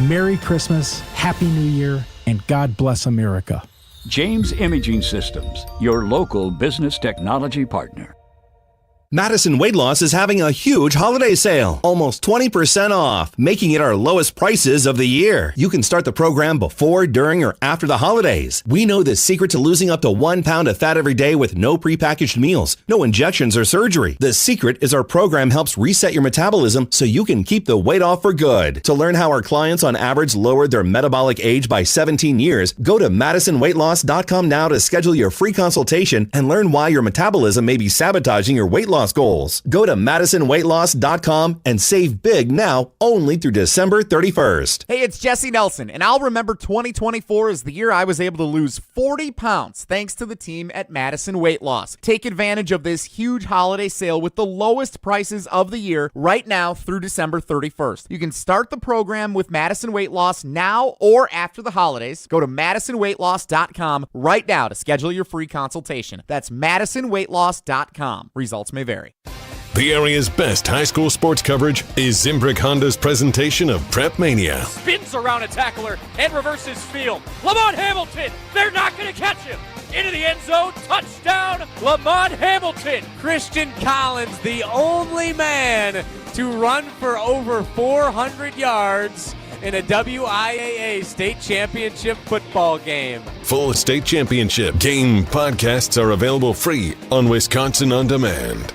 Merry Christmas, Happy New Year, and God bless America. James Imaging Systems, your local business technology partner. Madison Weight Loss is having a huge holiday sale, almost 20% off, making it our lowest prices of the year. You can start the program before, during, or after the holidays. We know the secret to losing up to 1 pound of fat every day with no prepackaged meals, no injections or surgery. The secret is our program helps reset your metabolism so you can keep the weight off for good. To learn how our clients on average lowered their metabolic age by 17 years, go to MadisonWeightLoss.com now to schedule your free consultation and learn why your metabolism may be sabotaging your weight loss goals. Go to MadisonWeightLoss.com and save big now only through December 31st. Hey, it's Jesse Nelson, and I'll remember 2024 as the year I was able to lose 40 pounds thanks to the team at Madison Weight Loss. Take advantage of this huge holiday sale with the lowest prices of the year right now through December 31st. You can start the program with Madison Weight Loss now or after the holidays. Go to MadisonWeightLoss.com right now to schedule your free consultation. That's MadisonWeightLoss.com. Results may vary. The area's best high school sports coverage is Zimbrick Honda's presentation of Prep Mania. Spins around a tackler and reverses field. Lamont Hamilton, they're not going to catch him. Into the end zone, touchdown, Lamont Hamilton. Christian Collins, the only man to run for over 400 yards in a WIAA state championship football game. Full state championship game podcasts are available free on Wisconsin On Demand.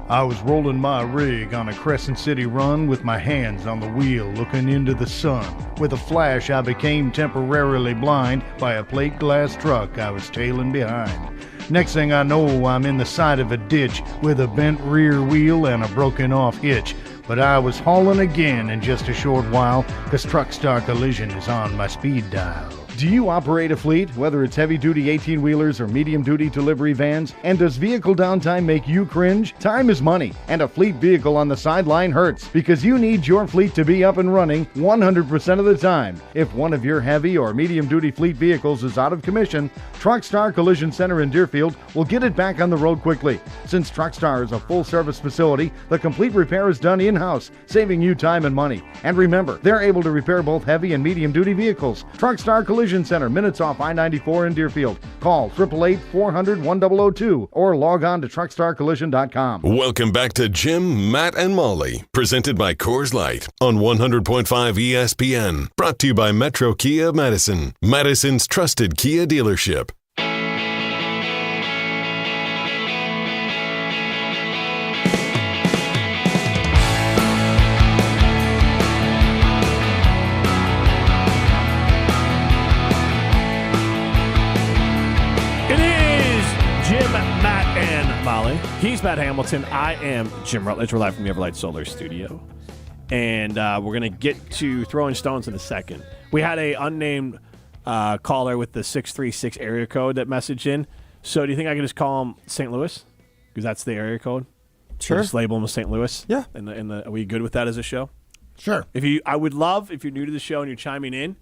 I was rolling my rig on a Crescent City run with my hands on the wheel looking into the sun. With a flash, I became temporarily blind by a plate glass truck I was tailing behind. Next thing I know, I'm in the side of a ditch with a bent rear wheel and a broken off hitch. But I was hauling again in just a short while, because Truck Star Collision is on my speed dial. Do you operate a fleet, whether it's heavy-duty 18-wheelers or medium-duty delivery vans? And does vehicle downtime make you cringe? Time is money, and a fleet vehicle on the sideline hurts, because you need your fleet to be up and running 100% of the time. If one of your heavy or medium-duty fleet vehicles is out of commission, Truck Star Collision Center in Deerfield will get it back on the road quickly. Since Truck Star is a full-service facility, the complete repair is done in-house, saving you time and money. And remember, they're able to repair both heavy and medium-duty vehicles. Truck Star Collision Center, minutes off I-94 in Deerfield. Call 888-400-1002 or log on to truckstarcollision.com. Welcome back to Jim, Matt, and Molly, presented by Coors Light on 100.5 ESPN. Brought to you by Metro Kia of Madison, Madison's trusted Kia dealership. And Molly. He's Matt Hamilton. I am Jim Rutledge. We're live from the Everlight Solar Studio. And we're going to get to throwing stones in a second. We had a unnamed caller with the 636 area code that messaged in. So do you think I can just call him St. Louis? Because that's the area code. Sure. Just label him as St. Louis. Yeah. Are we good with that as a show? Sure. I would love if you're new to the show and you're chiming in,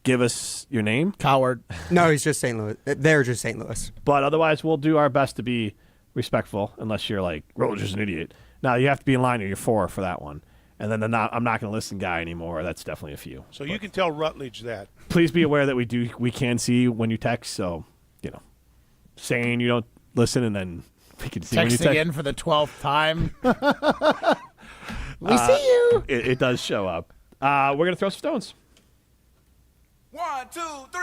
give us your name. Coward. No, he's just St. Louis. They're just St. Louis. But otherwise, we'll do our best to be respectful, unless you're like Rutledge's an idiot. Now you have to be in line or you're for that one. And then I'm not going to listen guy anymore. That's definitely a few. So you can tell Rutledge that. Please be aware that we can see when you text. So, saying you don't listen and then we can see when you text. Texting in for the 12th time. We see you. It does show up. We're going to throw some stones. 1, 2, 3,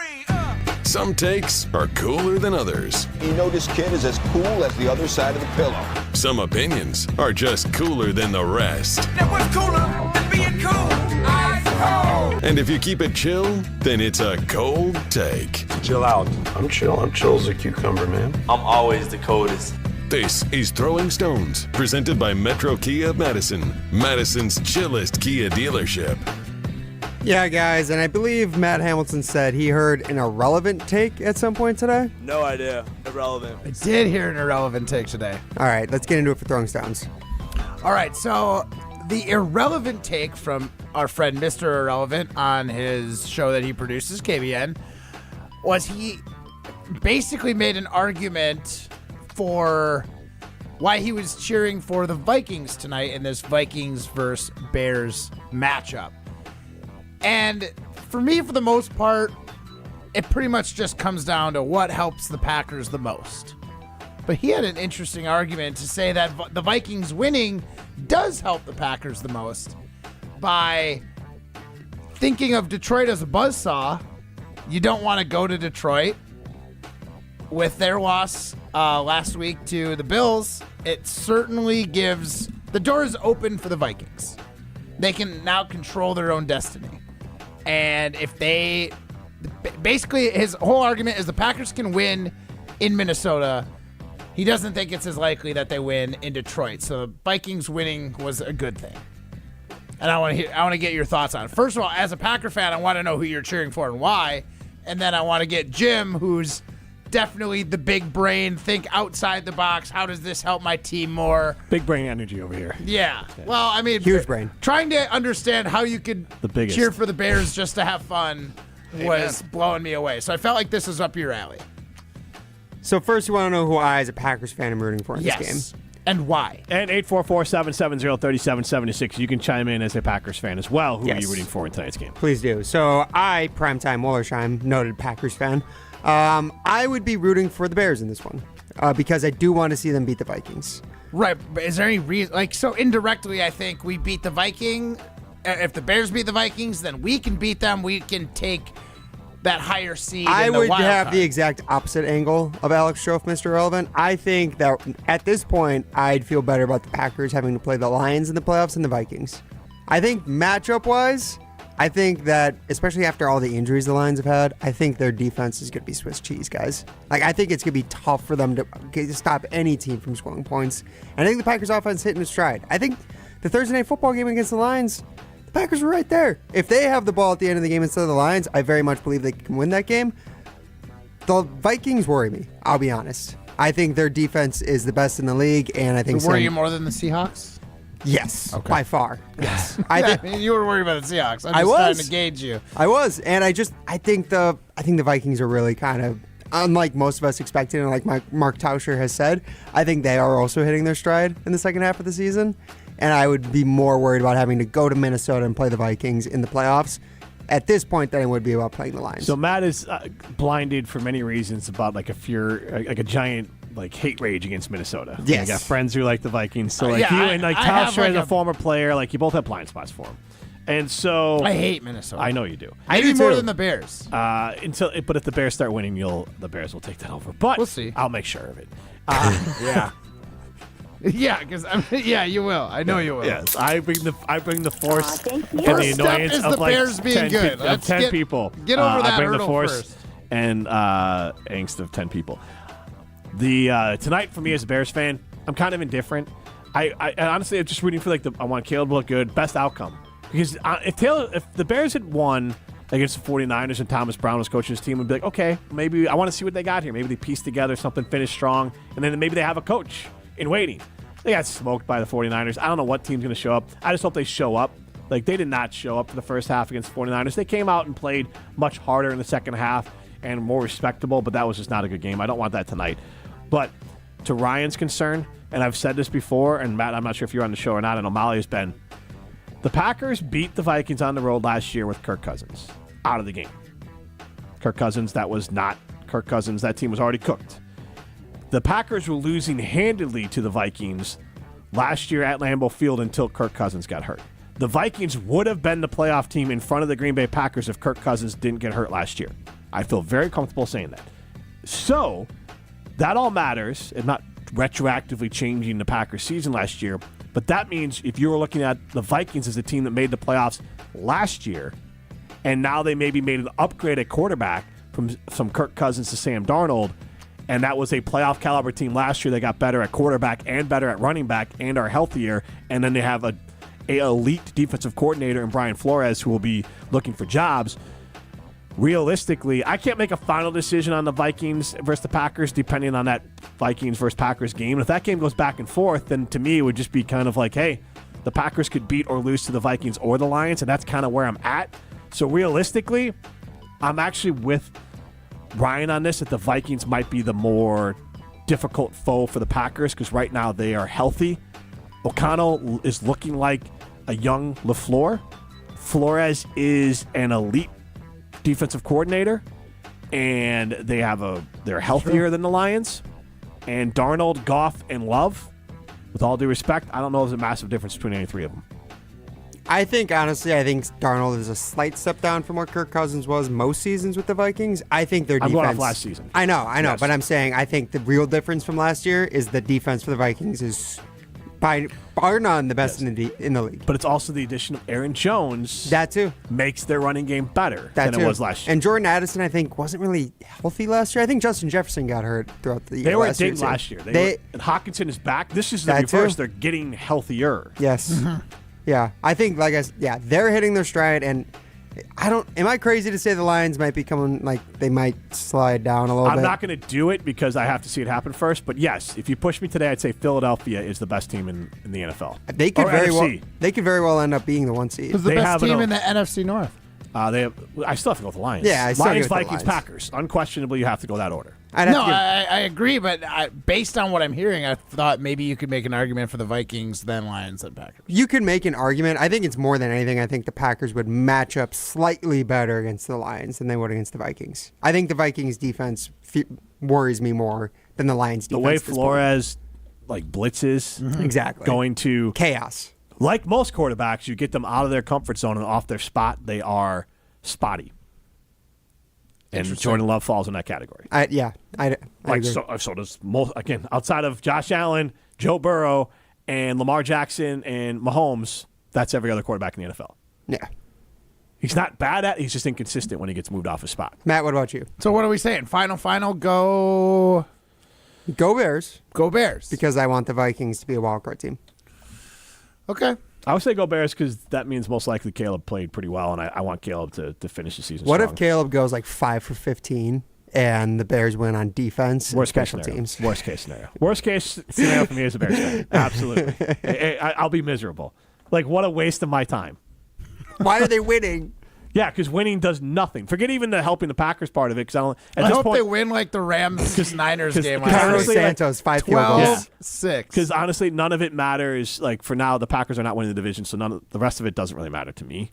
Some takes are cooler than others. You know this kid is as cool as the other side of the pillow. Some opinions are just cooler than the rest. Now what's cooler than being cool? Ice cold. And if you keep it chill, then it's a cold take. Chill out. I'm chill. I'm chill as a cucumber, man. I'm always the coldest. This is Throwing Stones, presented by Metro Kia of Madison, Madison's chillest Kia dealership. Yeah, guys, and I believe Matt Hamilton said he heard an irrelevant take at some point today. No idea. Irrelevant. I did hear an irrelevant take today. All right, let's get into it for Throwing Stones. All right, so the irrelevant take from our friend Mr. Irrelevant on his show that he produces, KBN, was he basically made an argument for why he was cheering for the Vikings tonight in this Vikings versus Bears matchup. And for me, for the most part, it pretty much just comes down to what helps the Packers the most. But he had an interesting argument to say that the Vikings winning does help the Packers the most by thinking of Detroit as a buzzsaw. You don't want to go to Detroit. With their loss last week to the Bills, it certainly gives the doors open for the Vikings. They can now control their own destiny. And if they basically, his whole argument is the Packers can win in Minnesota. He doesn't think it's as likely that they win in Detroit. So the Vikings winning was a good thing. And I want to get your thoughts on it. First of all, as a Packer fan, I want to know who you're cheering for and why. And then I want to get Jim, who's definitely the big brain, think outside the box. How does this help my team more? Big brain energy over here. Yeah. Well, I mean, huge brain. Trying to understand how you could cheer for the Bears just to have fun was blowing me away. So I felt like this is up your alley. So first, you want to know who I, as a Packers fan, am rooting for in this game. And why? And 844-770-3776. You can chime in as a Packers fan as well. Who are you rooting for in tonight's game? Please do. So I, primetime Wollersheim, noted Packers fan. I would be rooting for the Bears in this one because I do want to see them beat the Vikings. Right. But is there any reason? So indirectly, I think we beat the Viking. If the Bears beat the Vikings, then we can beat them. We can take that higher seed. I in the would wild have card. the exact opposite angle of Alex Strofe, Mr. Irrelevant. I think that at this point, I'd feel better about the Packers having to play the Lions in the playoffs than the Vikings. I think matchup-wise, I think that, especially after all the injuries the Lions have had, I think their defense is going to be Swiss cheese, guys. I think it's going to be tough for them to stop any team from scoring points. And I think the Packers' offense hitting its stride. I think the Thursday Night Football game against the Lions, the Packers were right there. If they have the ball at the end of the game instead of the Lions, I very much believe they can win that game. The Vikings worry me, I'll be honest. I think their defense is the best in the league, and I think... Worry you more than the Seahawks? Yes, by far. Yes. I mean, you were worried about the Seahawks. I'm just trying to gauge you. I was, and I think the Vikings are really kind of, unlike most of us expected, and like Mark Tauscher has said, I think they are also hitting their stride in the second half of the season. And I would be more worried about having to go to Minnesota and play the Vikings in the playoffs at this point than I would be about playing the Lions. So Matt is blinded for many reasons about like a giant hate rage against Minnesota. Yes. You got friends who like the Vikings. So Yeah, you and Tauscher as a a former player, you both have blind spots for him. And so I hate Minnesota. I know you do. Maybe more than the Bears. But if the Bears start winning, the Bears will take that over. But we'll see. I'll make sure of it. Yeah. Yeah, because you will. I know you will. Yes, I bring the force and the First step annoyance is of the Bears being 10 good. of 10 people. Get over that I bring the hurdle force first. and angst of 10 people. Tonight for me as a Bears fan, I'm kind of indifferent. I honestly I'm just rooting for I want Caleb to look good, best outcome. Because if the Bears had won against the 49ers and Thomas Brown was coaching his team, I'd be like, okay, maybe I want to see what they got here. Maybe they piece together something, finish strong, and then maybe they have a coach in waiting. They got smoked by the 49ers. I don't know what team's going to show up. I just hope they show up. They did not show up for the first half against the 49ers. They came out and played much harder in the second half and more respectable, but that was just not a good game. I don't want that tonight. But to Ryan's concern, and I've said this before, and Matt, I'm not sure if you're on the show or not, and O'Malley has been, the Packers beat the Vikings on the road last year with Kirk Cousins out of the game. Kirk Cousins, that was not Kirk Cousins. That team was already cooked. The Packers were losing handedly to the Vikings last year at Lambeau Field until Kirk Cousins got hurt. The Vikings would have been the playoff team in front of the Green Bay Packers if Kirk Cousins didn't get hurt last year. I feel very comfortable saying that. So, that all matters. And not retroactively changing the Packers season last year, but that means if you were looking at the Vikings as a team that made the playoffs last year, and now they maybe made an upgrade at quarterback from Kirk Cousins to Sam Darnold, and that was a playoff caliber team last year. They got better at quarterback and better at running back and are healthier, and then they have a elite defensive coordinator in Brian Flores who will be looking for jobs. Realistically, I can't make a final decision on the Vikings versus the Packers depending on that Vikings versus Packers game. If that game goes back and forth, then to me it would just be kind of like, hey, the Packers could beat or lose to the Vikings or the Lions, and that's kind of where I'm at. So realistically, I'm actually with Ryan on this, that the Vikings might be the more difficult foe for the Packers because right now they are healthy. O'Connell is looking like a young LaFleur. Flores is an elite defensive coordinator, and they're healthier than the Lions. And Darnold, Goff, and Love, with all due respect, I don't know if there's a massive difference between any three of them. I think Darnold is a slight step down from what Kirk Cousins was most seasons with the Vikings. I think their defense... I'm going off last season. I know, yes. But I'm saying I think the real difference from last year is the defense for the Vikings is by bar none the best in the league. But it's also the addition of Aaron Jones. That too. Makes their running game better than it was last year. And Jordan Addison, I think, wasn't really healthy last year. I think Justin Jefferson got hurt throughout the year. They were ding last year. And Hawkinson is back. This is the reverse. They're getting healthier. Yes. Mm-hmm. Yeah. I think, they're hitting their stride, and am I crazy to say the Lions might be coming, they might slide down a little bit? I'm not going to do it because I have to see it happen first. But yes, if you push me today, I'd say Philadelphia is the best team in the NFL. They could very well end up being the 1 seed. Who's the best team in the NFC North? I still have to go with the Lions. Yeah, Lions, Vikings, Packers. Unquestionably, you have to go that order. I agree, but based on what I'm hearing, I thought maybe you could make an argument for the Vikings, then Lions, then Packers. You could make an argument. I think it's more than anything. I think the Packers would match up slightly better against the Lions than they would against the Vikings. I think the Vikings defense worries me more than the Lions defense. The way Flores blitzes, exactly, going to chaos. Like most quarterbacks, you get them out of their comfort zone and off their spot. They are spotty. And Jordan Love falls in that category. I agree. So does most, again, outside of Josh Allen, Joe Burrow, and Lamar Jackson and Mahomes, that's every other quarterback in the NFL. Yeah. He's not bad at it. He's just inconsistent when he gets moved off his spot. Matt, what about you? So what are we saying? Final, go Bears. Go Bears. Because I want the Vikings to be a wild card team. Okay. I would say go Bears because that means most likely Caleb played pretty well, and I want Caleb to finish the season What strong. if Caleb goes 5 for 15 and the Bears win on defense and special teams? Worst case scenario. Worst case scenario for me as a Bears fan. Absolutely. I'll be miserable. What a waste of my time. Why are they winning? Yeah, because winning does nothing. Forget even the helping the Packers part of it. Because I hope they win the Rams-Niners game. Carlos Santos, 5 field goals. 12-6. Because honestly, none of it matters. For now, the Packers are not winning the division, so the rest of it doesn't really matter to me.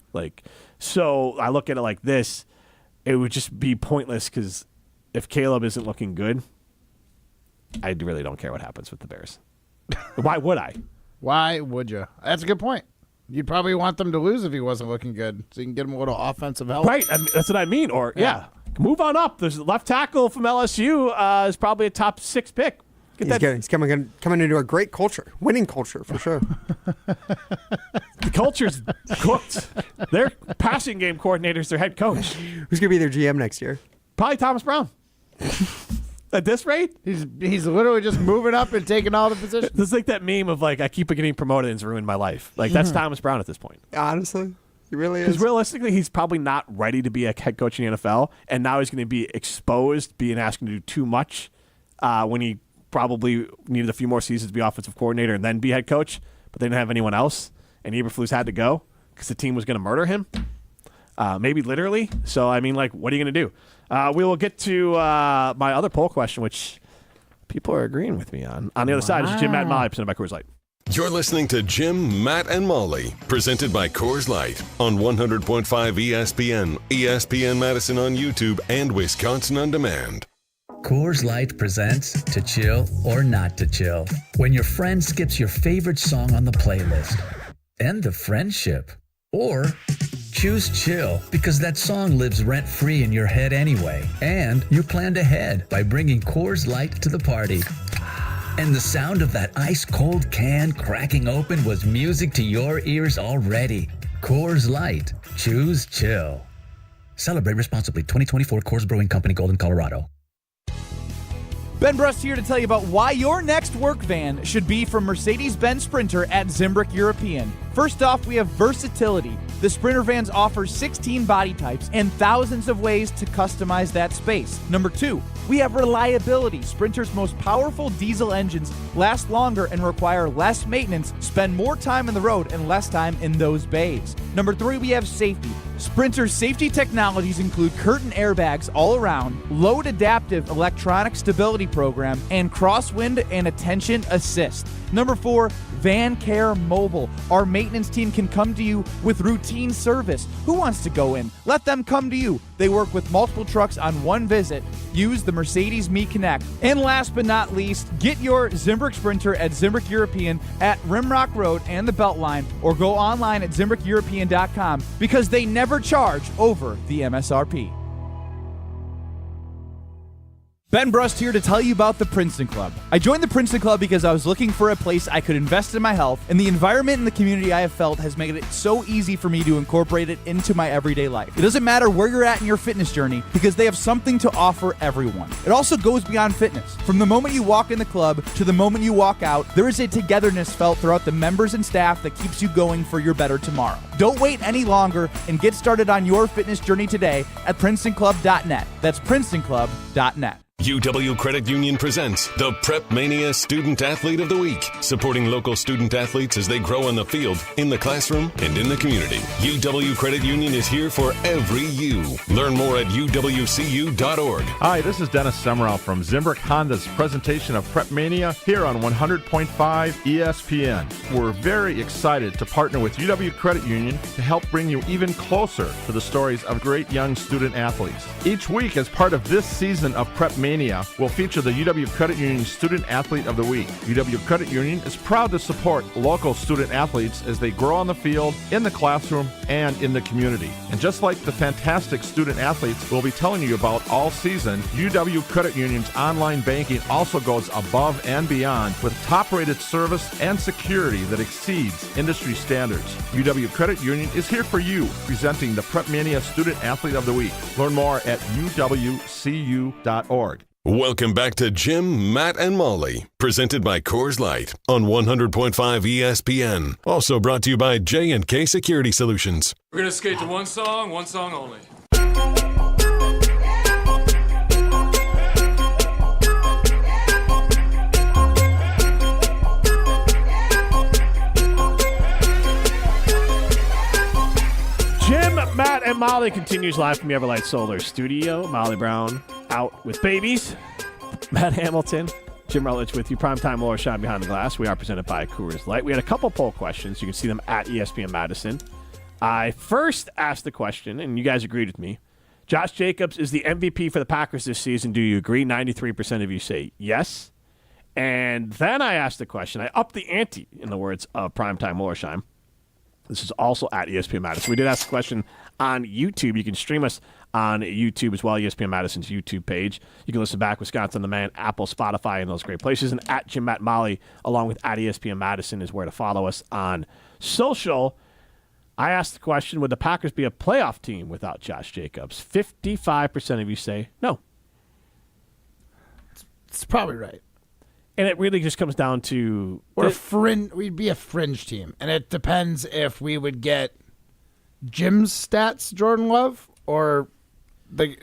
So I look at it like this. It would just be pointless because if Caleb isn't looking good, I really don't care what happens with the Bears. Why would I? Why would you? That's a good point. You'd probably want them to lose if he wasn't looking good, so you can get him a little offensive help. Right, that's what I mean. Or, move on up. There's a left tackle from LSU is probably a top 6 pick. He's coming into a great culture, winning culture for sure. The culture's cooked. Their passing game coordinator's their head coach. Who's going to be their GM next year? Probably Thomas Brown. At this rate? He's literally just moving up and taking all the positions. It's like that meme of like, I keep getting promoted and it's ruined my life. Like, that's Thomas Brown at this point. Honestly, he really is. Because realistically, he's probably not ready to be a head coach in the NFL, and now he's going to be exposed, being asked to do too much when he probably needed a few more seasons to be offensive coordinator and then be head coach, but they didn't have anyone else, and Eberflus had to go because the team was going to murder him. Maybe literally. So, I mean, like, what are you going to do? We will get to my other poll question, which people are agreeing with me on. On the other side is Jim, Matt, and Molly, presented by Coors Light. You're listening to Jim, Matt, and Molly, presented by Coors Light on 100.5 ESPN, ESPN Madison on YouTube, and Wisconsin On Demand. Coors Light presents To Chill or Not to Chill. When your friend skips your favorite song on the playlist. End the friendship. Or choose chill because that song lives rent-free in your head anyway. And you planned ahead by bringing Coors Light to the party. And the sound of that ice-cold can cracking open was music to your ears already. Coors Light. Choose chill. Celebrate responsibly. 2024 Coors Brewing Company, Golden, Colorado. Ben Brust here to tell you about why your next work van should be from Mercedes-Benz Sprinter at Zimbrick European. First off, we have versatility. The Sprinter vans offer 16 body types and thousands of ways to customize that space. Number 2, we have reliability. Sprinter's most powerful diesel engines last longer and require less maintenance, spend more time on the road and less time in those bays. Number 3, we have safety. Sprinter's safety technologies include curtain airbags all around, load adaptive electronic stability program, and crosswind and attention assist. Number 4, Van Care Mobile. Our maintenance team can come to you with routine service. Who wants to go in? Let them come to you. They work with multiple trucks on one visit. Use the Mercedes Me Connect. And last but not least, get your Zimbrick Sprinter at Zimbrick European at Rimrock Road and the Beltline, or go online at ZimbrickEuropean.com because they never charge over the MSRP. Ben Brust here to tell you about the Princeton Club. I joined the Princeton Club because I was looking for a place I could invest in my health, and the environment and the community I have felt has made it so easy for me to incorporate it into my everyday life. It doesn't matter where you're at in your fitness journey because they have something to offer everyone. It also goes beyond fitness. From the moment you walk in the club to the moment you walk out, there is a togetherness felt throughout the members and staff that keeps you going for your better tomorrow. Don't wait any longer and get started on your fitness journey today at PrincetonClub.net. That's PrincetonClub.net. UW Credit Union presents the Prep Mania Student Athlete of the Week, supporting local student athletes as they grow on the field, in the classroom, and in the community. UW Credit Union is here for every you. Learn more at uwcu.org. Hi, this is Dennis Semrau from Zimbrick Honda's presentation of Prep Mania here on 100.5 ESPN. We're very excited to partner with UW Credit Union to help bring you even closer to the stories of great young student athletes. Each week, as part of this season of Prep Mania, will feature the UW Credit Union Student Athlete of the Week. UW Credit Union is proud to support local student athletes as they grow on the field, in the classroom, and in the community. And just like the fantastic student athletes we'll be telling you about all season, UW Credit Union's online banking also goes above and beyond with top-rated service and security that exceeds industry standards. UW Credit Union is here for you, presenting the Prep Mania Student Athlete of the Week. Learn more at uwcu.org. Welcome back to Jim, Matt, and Molly, presented by Coors Light on 100.5 ESPN. Also brought to you by J&K Security Solutions. We're going to skate to one song only. Jim, Matt, and Molly continues live from the Everlight Solar Studio. Molly Brown out with babies. Matt Hamilton, Jim Rutledge with you. Primetime Laura Shine behind the glass. We are presented by Coors Light. We had a couple poll questions. You can see them at ESPN Madison. I first asked the question, and you guys agreed with me. Josh Jacobs is the MVP for the Packers this season. Do you agree? 93% of you say yes. And then I asked the question. I upped the ante, in the words of Primetime Laura Shine. This is also at ESPN Madison. We did ask the question on YouTube. You can stream us on YouTube as well, ESPN Madison's YouTube page. You can listen back, Wisconsin On Demand, Apple, Spotify, and those great places. And at Jim Matt Molly, along with at ESPN Madison, is where to follow us on social. I asked the question, would the Packers be a playoff team without Josh Jacobs? 55% of you say no. It's It's probably right. And it really just comes down to We'd be a fringe team, and it depends if we would get Jim's stats, Jordan Love, or the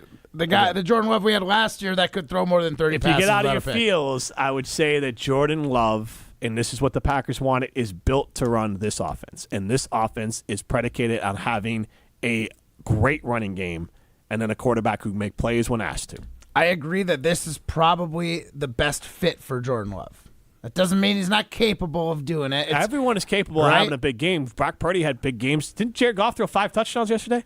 Jordan Love we had last year that could throw more than 30 passes. If you get out of your feels, I would say that Jordan Love, and this is what the Packers wanted, is built to run this offense. And this offense is predicated on having a great running game and then a quarterback who can make plays when asked to. I agree that this is probably the best fit for Jordan Love. That doesn't mean he's not capable of doing it. Everyone is capable of having a big game. Brock Purdy had big games. Didn't Jared Goff throw 5 touchdowns yesterday?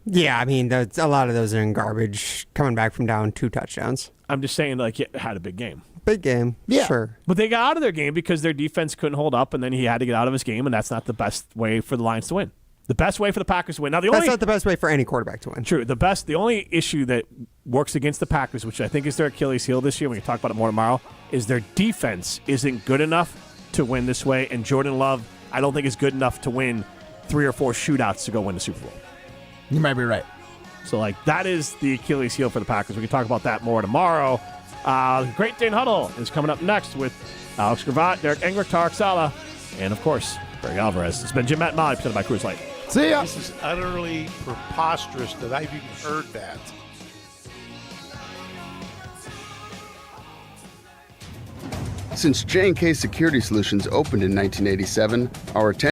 Yeah, I mean, a lot of those are in garbage, coming back from down 2 touchdowns. I'm just saying, like, he had a big game. Big game, yeah. Sure. But they got out of their game because their defense couldn't hold up, and then he had to get out of his game, and that's not the best way for the Lions to win. The best way for the Packers to win. Now, that's not the best way for any quarterback to win. True. The only issue that works against the Packers, which I think is their Achilles heel this year, we can talk about it more tomorrow, is their defense isn't good enough to win this way, and Jordan Love, I don't think is good enough to win 3 or 4 shootouts to go win the Super Bowl. You might be right. So, like, that is the Achilles heel for the Packers. We can talk about that more tomorrow. Great Dane Huddle is coming up next with Alex Gravatt, Derek Engler, Tarek Sala, and, of course, Greg Alvarez. It's been Jim, Matt, and Molly, presented by Coors Light. See ya. This is utterly preposterous that I've even heard that. Since J&K Security Solutions opened in 1987, our